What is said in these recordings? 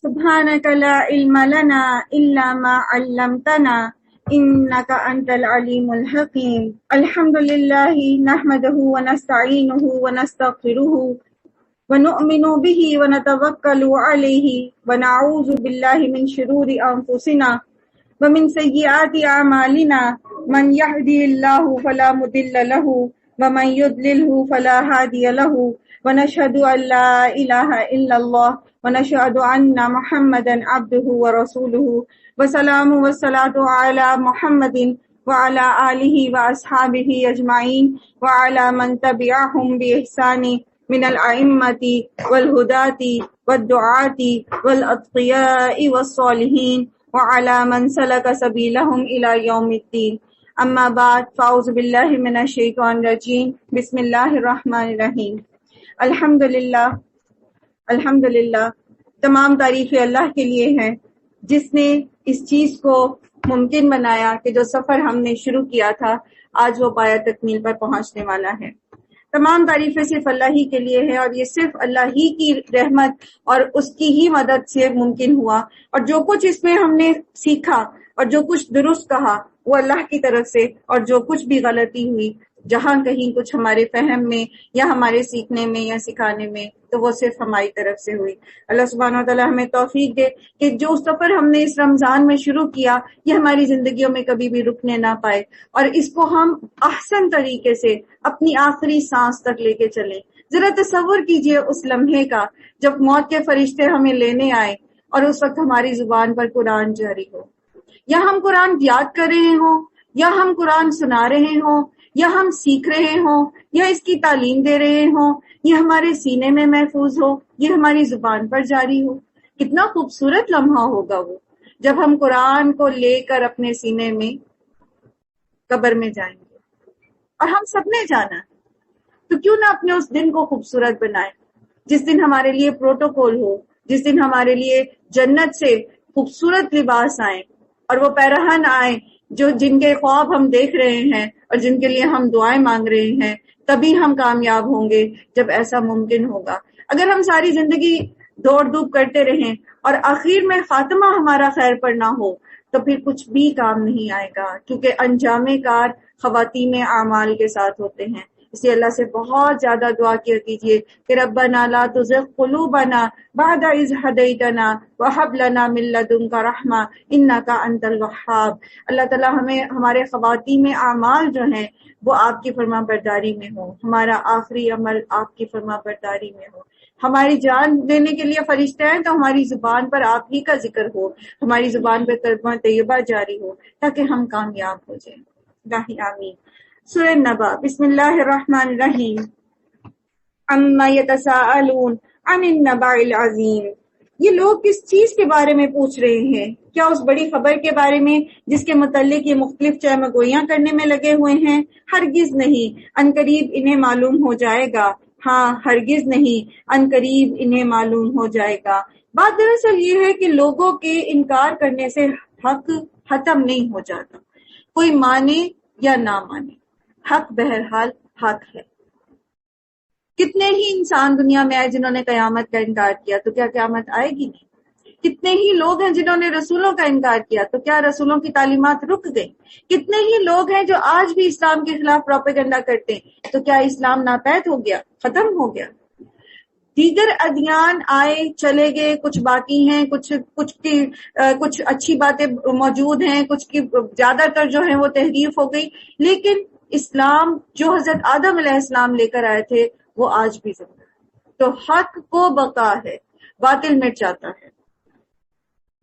سبحانك لا علم لنا إلا ما علمتنا إنك أنت العليم الحكيم. الحمد لله نحمده ونستعينه ونستغفره ونؤمن به ونتوكل عليه ونعوذ بالله من شرور أنفسنا ومن سيئات أعمالنا من يهدي الله فلا مضل له ومن يضلله فلا هادي له ونشهد أن لا إله إلا الله ونشهد أن محمدا عبده ورسوله وسلام والصلاة على محمد وعلى آله وأصحابه أجمعين وعلى من تبعهم بإحسان من الأئمة والهداة والدعاة والأتقياء والصالحين وعلى من سلك سبيلهم إلى يوم الدين. اما بعد فاعوذ باللہ من الشیطان الرجیم. بسم اللہ الرحمن الرحیم. الحمدللہ تمام تعریفیں اللہ کے لیے ہیں جس نے اس چیز کو ممکن بنایا کہ جو سفر ہم نے شروع کیا تھا آج وہ پایہ تکمیل پر پہنچنے والا ہے. تمام تعریفیں صرف اللہ ہی کے لیے ہے اور یہ صرف اللہ ہی کی رحمت اور اس کی ہی مدد سے ممکن ہوا. اور جو کچھ اس میں ہم نے سیکھا اور جو کچھ درست کہا وہ اللہ کی طرف سے، اور جو کچھ بھی غلطی ہوئی جہاں کہیں کچھ ہمارے فہم میں یا ہمارے سیکھنے میں یا سکھانے میں تو وہ صرف ہماری طرف سے ہوئی. اللہ سبحانہ و تعالی ہمیں توفیق دے کہ جو سفر ہم نے اس رمضان میں شروع کیا یہ ہماری زندگیوں میں کبھی بھی رکنے نہ پائے اور اس کو ہم احسن طریقے سے اپنی آخری سانس تک لے کے چلیں. ذرا تصور کیجئے اس لمحے کا جب موت کے فرشتے ہمیں لینے آئے اور اس وقت ہماری زبان پر قرآن جاری ہو، یا ہم قرآن یاد کر رہے ہوں، یا ہم قرآن سنا رہے ہوں، یا ہم سیکھ رہے ہوں، یا اس کی تعلیم دے رہے ہوں، یہ ہمارے سینے میں محفوظ ہو، یہ ہماری زبان پر جاری ہو. کتنا خوبصورت لمحہ ہوگا وہ جب ہم قرآن کو لے کر اپنے سینے میں قبر میں جائیں گے. اور ہم سب نے جانا ہے تو کیوں نہ اپنے اس دن کو خوبصورت بنائیں جس دن ہمارے لیے پروٹوکول ہو، جس دن ہمارے لیے جنت سے خوبصورت لباس آئیں اور وہ پیرہن آئیں جن کے خواب ہم دیکھ رہے ہیں اور جن کے لیے ہم دعائیں مانگ رہے ہیں. تبھی ہم کامیاب ہوں گے جب ایسا ممکن ہوگا. اگر ہم ساری زندگی دوڑ دھوپ کرتے رہیں اور آخر میں خاتمہ ہمارا خیر پر نہ ہو تو پھر کچھ بھی کام نہیں آئے گا، کیونکہ انجام کار خواتین اعمال کے ساتھ ہوتے ہیں. اس لیے اللہ سے بہت زیادہ دعا کیا کیجیے کہ ربنا لا تزغ قلوبنا بعد اذ ہدیتنا وہب لنا من لدنک رحمہ انک انت الوہاب. اللہ تعالیٰ ہمیں ہمارے خواتین اعمال جو ہیں وہ آپ کی فرما برداری میں ہو، ہمارا آخری عمل آپ کی فرما برداری میں ہو. ہماری جان دینے کے لیے فرشتے ہیں تو ہماری زبان پر آپ ہی کا ذکر ہو، ہماری زبان پہ کلمہ طیبہ جاری ہو تاکہ ہم کامیاب ہو جائیں. الہی آمین. سورہ نبا. بسم اللہ الرحمن الرحیم. اما یتساءلون عن النبأ العظیم. یہ لوگ کس چیز کے بارے میں پوچھ رہے ہیں؟ کیا اس بڑی خبر کے بارے میں جس کے متعلق یہ مختلف چہمگوئیاں کرنے میں لگے ہوئے ہیں؟ ہرگز نہیں، عنقریب انہیں معلوم ہو جائے گا. ہاں ہرگز نہیں، عنقریب انہیں معلوم ہو جائے گا. بات دراصل یہ ہے کہ لوگوں کے انکار کرنے سے حق ختم نہیں ہو جاتا، کوئی مانے یا نہ مانے، حق بہرحال حق ہے. کتنے ہی انسان دنیا میں آئے جنہوں نے قیامت کا انکار کیا، تو کیا قیامت آئے گی نہیں؟ کتنے ہی لوگ ہیں جنہوں نے رسولوں کا انکار کیا، تو کیا رسولوں کی تعلیمات رک گئی؟ کتنے ہی لوگ ہیں جو آج بھی اسلام کے خلاف پروپیگنڈا کرتے ہیں، تو کیا اسلام ناپید ہو گیا، ختم ہو گیا؟ دیگر ادیان آئے چلے گئے، کچھ باقی ہیں، کچھ اچھی باتیں موجود ہیں، کچھ کی زیادہ تر جو ہیں وہ تحریف ہو گئی، لیکن اسلام جو حضرت آدم علیہ السلام لے کر آئے تھے وہ آج بھی زندہ ہے. تو حق کو بقا ہے، باطل مٹ جاتا ہے.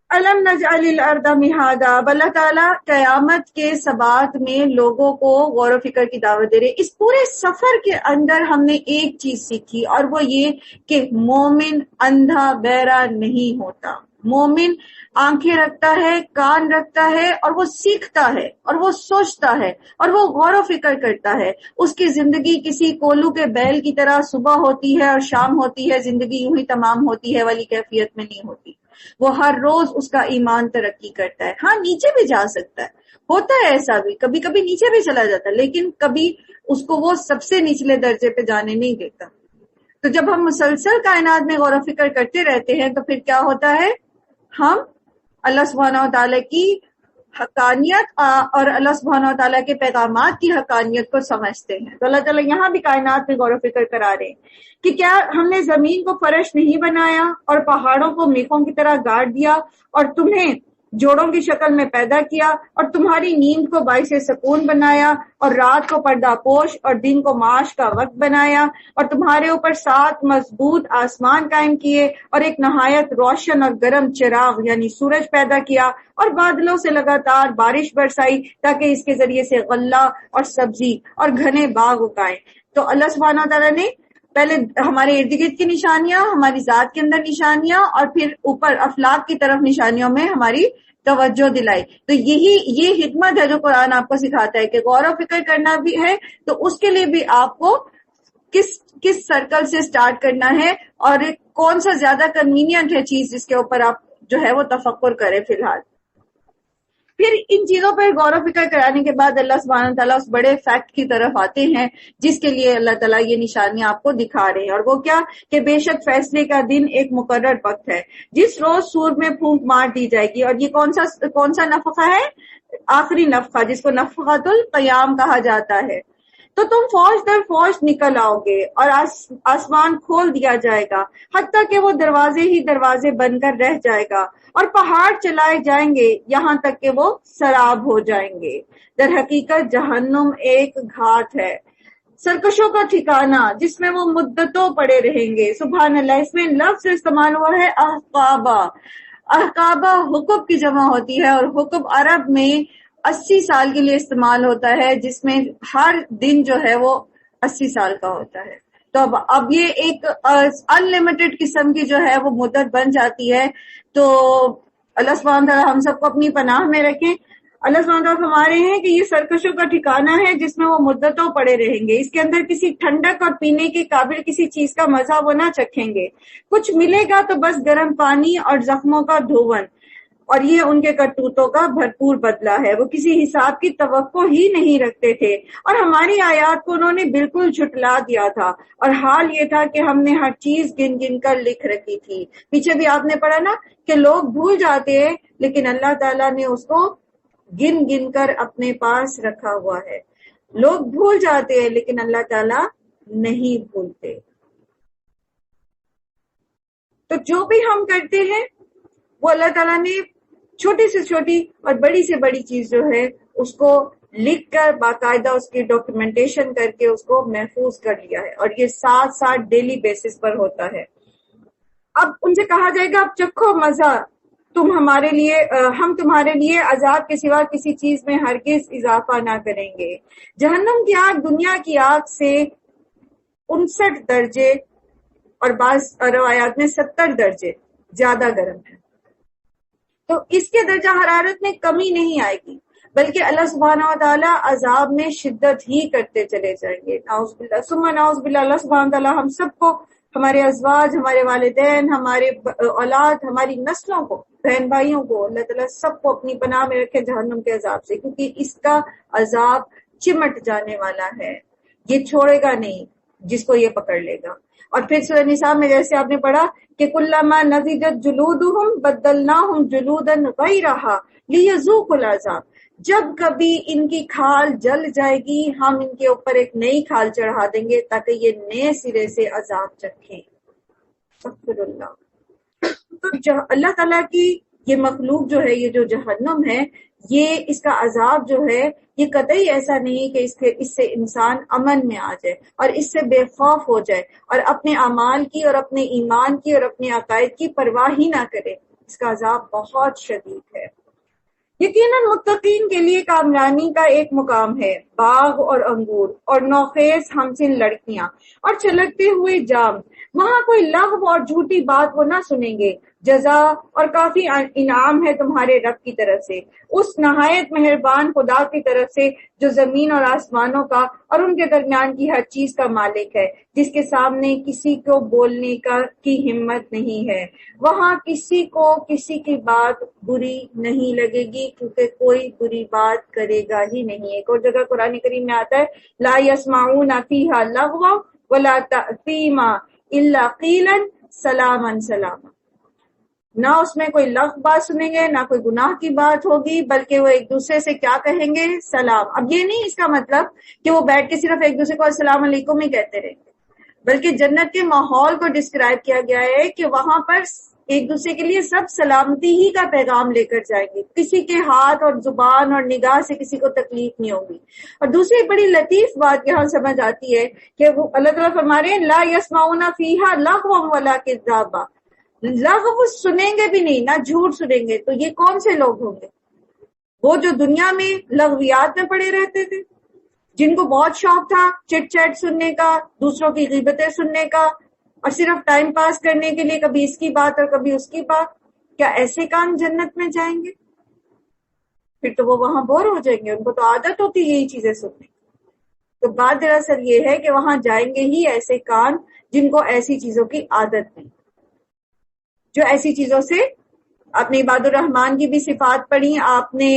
الم نجعل الارض مہادا. اللہ تعالیٰ قیامت کے ثبات میں لوگوں کو غور و فکر کی دعوت دے رہے. اس پورے سفر کے اندر ہم نے ایک چیز سیکھی اور وہ یہ کہ مومن اندھا بہرا نہیں ہوتا. مومن آنکھیں رکھتا ہے، کان رکھتا ہے، اور وہ سیکھتا ہے اور وہ سوچتا ہے اور وہ غور و فکر کرتا ہے. اس کی زندگی کسی کولو کے بیل کی طرح صبح ہوتی ہے اور شام ہوتی ہے، زندگی یوں ہی تمام ہوتی ہے والی کیفیت میں نہیں ہوتی. وہ ہر روز اس کا ایمان ترقی کرتا ہے. ہاں نیچے بھی جا سکتا ہے، ہوتا ہے ایسا بھی، کبھی کبھی نیچے بھی چلا جاتا ہے، لیکن کبھی اس کو وہ سب سے نچلے درجے پہ جانے نہیں دیتا. تو جب ہم مسلسل کائنات میں غور و فکر کرتے رہتے ہیں تو پھر کیا ہوتا ہے؟ ہم اللہ سبحانہ و تعالیٰ کی حقانیت اور اللہ سبحانہ و تعالیٰ کے پیغامات کی حقانیت کو سمجھتے ہیں. تو اللہ تعالیٰ یہاں بھی کائنات میں غور و فکر کرا رہے ہیں کہ کیا ہم نے زمین کو فرش نہیں بنایا اور پہاڑوں کو میخوں کی طرح گاڑ دیا اور تمہیں جوڑوں کی شکل میں پیدا کیا اور تمہاری نیند کو باعث سکون بنایا اور رات کو پردہ پوش اور دن کو معاش کا وقت بنایا اور تمہارے اوپر 7 مضبوط آسمان قائم کیے اور ایک نہایت روشن اور گرم چراغ یعنی سورج پیدا کیا اور بادلوں سے لگاتار بارش برسائی تاکہ اس کے ذریعے سے غلہ اور سبزی اور گھنے باغ اگائیں. تو اللہ سبحانہ تعالیٰ نے پہلے ہمارے ارد گرد کی نشانیاں، ہماری ذات کے اندر نشانیاں اور پھر اوپر افلاک کی طرف نشانیوں میں ہماری توجہ دلائی. تو یہ حکمت ہے جو قرآن آپ کو سکھاتا ہے کہ غور و فکر کرنا بھی ہے تو اس کے لیے بھی آپ کو کس سرکل سے سٹارٹ کرنا ہے اور کون سا زیادہ کنوینئنٹ ہے چیز جس کے اوپر آپ جو ہے وہ تفکر کریں فی الحال. پھر ان چیزوں پر غور و فکر کرانے کے بعد اللہ سبحانہ تعالیٰ اس بڑے فیکٹ کی طرف آتے ہیں جس کے لیے اللہ تعالیٰ یہ نشانیاں آپ کو دکھا رہے ہیں. اور وہ کیا کہ بے شک فیصلے کا دن ایک مقرر وقت ہے جس روز سور میں پھونک مار دی جائے گی. اور یہ کون سا نفخہ ہے؟ آخری نفخہ جس کو نفخۃ القیام کہا جاتا ہے. تو تم فوج در فوج نکل آؤ گے اور آسمان کھول دیا جائے گا حتیٰ کہ وہ دروازے ہی دروازے بن کر رہ جائے گا اور پہاڑ چلائے جائیں گے یہاں تک کہ وہ سراب ہو جائیں گے. در حقیقت جہنم ایک گھات ہے، سرکشوں کا ٹھکانہ جس میں وہ مدتوں پڑے رہیں گے. سبحان اللہ، اس میں لفظ استعمال ہوا ہے احقابہ. احقابہ حقب کی جمع ہوتی ہے اور حقب عرب میں 80 سال کے لیے استعمال ہوتا ہے جس میں ہر دن جو ہے وہ 80 سال کا ہوتا ہے. تو اب یہ ایک ان لمیٹڈ قسم کی جو ہے وہ مدت بن جاتی ہے. تو اللہ سبحانہ تعالیٰ ہم سب کو اپنی پناہ میں رکھیں. اللہ سبحانہ تعالیٰ فرما رہے ہیں کہ یہ سرکشوں کا ٹھکانہ ہے جس میں وہ مدتوں پڑے رہیں گے. اس کے اندر کسی ٹھنڈک اور پینے کے قابل کسی چیز کا مزہ وہ نہ چکھیں گے. کچھ ملے گا تو بس گرم پانی اور زخموں کا دھون، اور یہ ان کے کرتوتوں کا بھرپور بدلہ ہے. وہ کسی حساب کی توقع ہی نہیں رکھتے تھے اور ہماری آیات کو انہوں نے بالکل جھٹلا دیا تھا. اور حال یہ تھا کہ ہم نے ہر چیز گن گن کر لکھ رکھی تھی. پیچھے بھی آپ نے پڑھا نا کہ لوگ بھول جاتے ہیں لیکن اللہ تعالیٰ نے اس کو گن گن کر اپنے پاس رکھا ہوا ہے. لوگ بھول جاتے ہیں لیکن اللہ تعالیٰ نہیں بھولتے. تو جو بھی ہم کرتے ہیں وہ اللہ تعالیٰ نے چھوٹی سے چھوٹی اور بڑی سے بڑی چیز جو ہے اس کو لکھ کر باقاعدہ اس کی ڈاکیومنٹیشن کر کے اس کو محفوظ کر لیا ہے. اور یہ 7 ڈیلی بیسس پر ہوتا ہے. اب ان سے کہا جائے گا اب چکھو مزہ، ہم تمہارے لیے عذاب کے سوا کسی چیز میں ہرگز اضافہ نہ کریں گے. جہنم کی آگ دنیا کی آگ سے 59 درجے اور بعض روایات میں 70 درجے زیادہ گرم ہے. تو اس کے درجہ حرارت میں کمی نہیں آئے گی بلکہ اللہ سبحانہ و تعالیٰ عذاب میں شدت ہی کرتے چلے جائیں گے. نعوذ باللہ ثم نعوذ باللہ. اللہ سبحانہ و تعالیٰ ہم سب کو، ہمارے ازواج، ہمارے والدین، ہمارے اولاد، ہماری نسلوں کو، بہن بھائیوں کو اللہ تعالیٰ سب کو اپنی پناہ میں رکھے جہنم کے عذاب سے، کیونکہ اس کا عذاب چمٹ جانے والا ہے. یہ چھوڑے گا نہیں جس کو یہ پکڑ لے گا. اور پھر سورہ نساء میں جیسے آپ نے پڑھا کہ کلما نضجت جلودہم بدلناہم جلودا غیرہا لیذوقوا العذاب، جب کبھی ان کی کھال جل جائے گی ہم ان کے اوپر ایک نئی کھال چڑھا دیں گے تاکہ یہ نئے سرے سے عذاب چکھیں. استغفر اللہ. تو اللہ تعالیٰ کی یہ مخلوق جو ہے، یہ جو جہنم ہے، یہ اس کا عذاب جو ہے یہ قطعی ایسا نہیں کہ اس سے انسان امن میں آ جائے اور اس سے بے خوف ہو جائے اور اپنے اعمال کی اور اپنے ایمان کی اور اپنے عقائد کی پرواہ ہی نہ کرے. اس کا عذاب بہت شدید ہے. یقیناً متقین کے لیے کامرانی کا ایک مقام ہے، باغ اور انگور اور نوخیز ہمسن لڑکیاں اور چھلکتے ہوئے جام. وہاں کوئی لغو اور جھوٹی بات وہ نہ سنیں گے. جزا اور کافی انعام ہے تمہارے رب کی طرف سے، اس نہایت مہربان خدا کی طرف سے جو زمین اور آسمانوں کا اور ان کے درمیان کی ہر چیز کا مالک ہے، جس کے سامنے کسی کو بولنے کی ہمت نہیں ہے. وہاں کسی کو کسی کی بات بری نہیں لگے گی کیونکہ کوئی بری بات کرے گا ہی نہیں. ایک اور جگہ قرآن کریم میں آتا ہے لا يسمعون فیہا لغوا ولا تأثیما الا قیلا سلاما سلاما. نہ اس میں کوئی لغو بات سنیں گے، نہ کوئی گناہ کی بات ہوگی، بلکہ وہ ایک دوسرے سے کیا کہیں گے؟ سلام۔ اب یہ نہیں اس کا مطلب کہ وہ بیٹھ کے صرف ایک دوسرے کو السلام علیکم ہی کہتے رہیں گے، بلکہ جنت کے ماحول کو ڈسکرائب کیا گیا ہے کہ وہاں پر ایک دوسرے کے لیے سب سلامتی ہی کا پیغام لے کر جائیں گے، کسی کے ہاتھ اور زبان اور نگاہ سے کسی کو تکلیف نہیں ہوگی۔ اور دوسری بڑی لطیف بات یہاں سمجھ آتی ہے کہ وہ اللہ تعالیٰ فرما رہے ہیں لا یسمعون فیہا لغوا ولا کذابا، لغو سنیں گے بھی نہیں، نہ جھوٹ سنیں گے۔ تو یہ کون سے لوگ ہوں گے؟ وہ جو دنیا میں لغویات میں پڑے رہتے تھے، جن کو بہت شوق تھا چٹ چیٹ سننے کا، دوسروں کی غیبتیں سننے کا، اور صرف ٹائم پاس کرنے کے لیے کبھی اس کی بات اور کبھی اس کی بات۔ کیا ایسے کام جنت میں جائیں گے؟ پھر تو وہ وہاں بور ہو جائیں گے، ان کو تو عادت ہوتی ہے یہی چیزیں سننے کی۔ تو بات دراصل یہ ہے کہ وہاں جائیں گے ہی ایسے کان جن کو ایسی چیزوں کی عادت نہیں، جو ایسی چیزوں سے، آپ نے عباد الرحمان کی بھی صفات پڑھی، آپ نے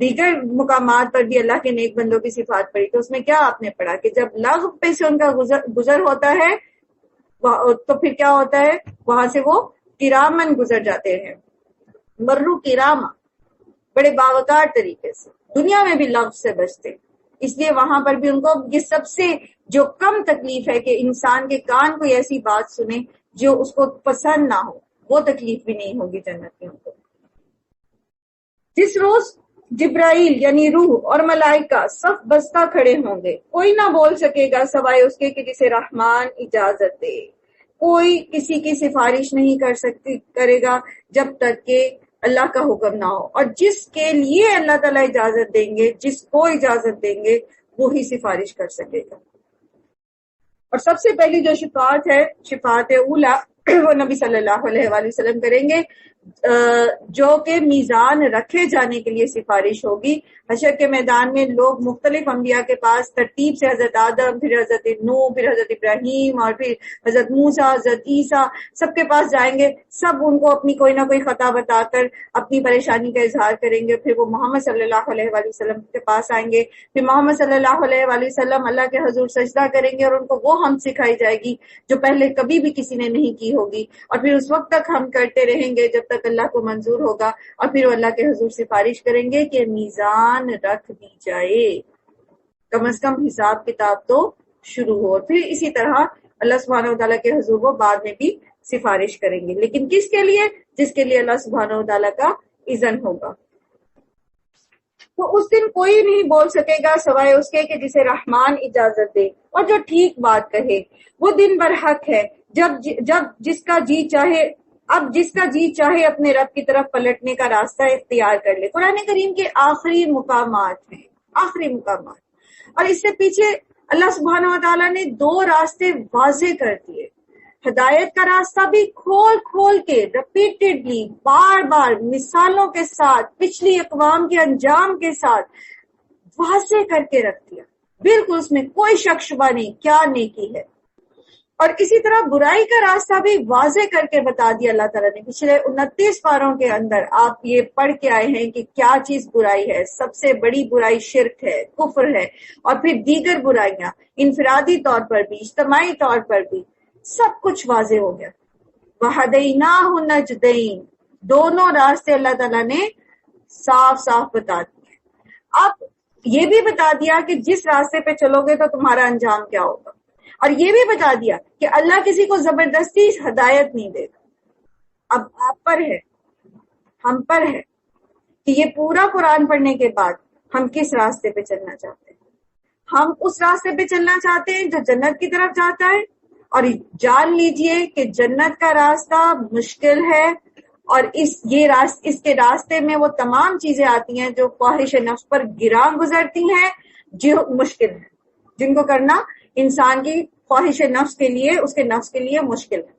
دیگر مقامات پر بھی اللہ کے نیک بندوں کی صفات پڑھی، تو اس میں کیا آپ نے پڑھا کہ جب لغو پہ سے ان کا گزر ہوتا ہے تو پھر کیا ہوتا ہے؟ وہاں سے وہ کرامن گزر جاتے ہیں، مرو کراما، بڑے باوقار طریقے سے، دنیا میں بھی لغو سے بچتے۔ اس لیے وہاں پر بھی ان کو یہ سب سے جو کم تکلیف ہے کہ انسان کے کان کوئی ایسی بات سنے جو اس کو پسند نہ ہو، وہ تکلیف بھی نہیں ہوگی جنتیوں کو۔ جس روز جبرائیل یعنی روح اور ملائکہ صف بستہ کھڑے ہوں گے، کوئی نہ بول سکے گا سوائے اس کے کہ جسے رحمان اجازت دے۔ کوئی کسی کی سفارش نہیں کرے گا جب تک کہ اللہ کا حکم نہ ہو، اور جس کے لیے اللہ تعالیٰ اجازت دیں گے، جس کو اجازت دیں گے، وہی سفارش کر سکے گا۔ اور سب سے پہلی جو شفاعت ہے، شفاعت اولا، وہ نبی صلی اللہ علیہ وآلہ وسلم کریں گے، جو کہ میزان رکھے جانے کے لیے سفارش ہوگی۔ حشر کے میدان میں لوگ مختلف انبیاء کے پاس ترتیب سے حضرت آدم، پھر حضرت نوح، پھر حضرت ابراہیم، اور پھر حضرت موسیٰ، حضرت عیسیٰ، سب کے پاس جائیں گے۔ سب ان کو اپنی کوئی نہ کوئی خطا بتا کر اپنی پریشانی کا اظہار کریں گے۔ پھر وہ محمد صلی اللہ علیہ وآلہ وسلم کے پاس آئیں گے، پھر محمد صلی اللہ علیہ وآلہ وسلم اللہ کے حضور سجدہ کریں گے، اور ان کو وہ ہم سکھائی جائے گی جو پہلے کبھی بھی کسی نے نہیں کی ہوگی، اور پھر اس وقت تک ہم کرتے رہیں گے جب تک اللہ کو منظور ہوگا، اور پھر وہ اللہ کے حضور سفارش کریں گے کہ میزان رکھ دی جائے، کم از کم حساب کتاب تو شروع ہو۔ پھر اسی طرح اللہ سبحانہ وتعالیٰ کے حضور وہ بعد میں بھی سفارش کریں گے، لیکن کس کے لیے؟ جس کے لیے اللہ سبحانہ وتعالیٰ کا اذن ہوگا۔ تو اس دن کوئی نہیں بول سکے گا سوائے اس کے کہ جسے رحمان اجازت دے اور جو ٹھیک بات کہے۔ وہ دن برحق ہے جب جس کا جی چاہے اپنے رب کی طرف پلٹنے کا راستہ اختیار کر لے۔ قرآن کریم کے آخری مقامات ہیں، آخری مقامات، اور اس سے پیچھے اللہ سبحانہ وتعالیٰ نے دو راستے واضح کر دیے۔ ہدایت کا راستہ بھی کھول کے ریپیٹڈلی بار بار مثالوں کے ساتھ، پچھلی اقوام کے انجام کے ساتھ واضح کر کے رکھ دیا، بالکل اس میں کوئی شک شبہ نہیں کیا نیکی ہے۔ اور اسی طرح برائی کا راستہ بھی واضح کر کے بتا دیا اللہ تعالیٰ نے۔ پچھلے 29 پاروں کے اندر آپ یہ پڑھ کے آئے ہیں کہ کیا چیز برائی ہے۔ سب سے بڑی برائی شرک ہے، کفر ہے، اور پھر دیگر برائیاں انفرادی طور پر بھی، اجتماعی طور پر بھی، سب کچھ واضح ہو گیا۔ وَهَدَيْنَاهُ النَّجْدَيْنِ، دونوں راستے اللہ تعالیٰ نے صاف صاف بتا دیے۔ اب یہ بھی بتا دیا کہ جس راستے پہ چلو گے تو تمہارا انجام کیا ہوگا، اور یہ بھی بتا دیا کہ اللہ کسی کو زبردستی ہدایت نہیں دے گا۔ اب آپ پر ہے، ہم پر ہے کہ یہ پورا قرآن پڑھنے کے بعد ہم کس راستے پہ چلنا چاہتے ہیں۔ ہم اس راستے پہ چلنا چاہتے ہیں جو جنت کی طرف جاتا ہے، اور جان لیجئے کہ جنت کا راستہ مشکل ہے، اور اس کے راستے میں وہ تمام چیزیں آتی ہیں جو خواہش نفس پر گراں گزرتی ہیں، جو مشکل ہے، جن کو کرنا انسان کی خواہش نفس کے لیے، اس کے نفس کے لیے مشکل ہے،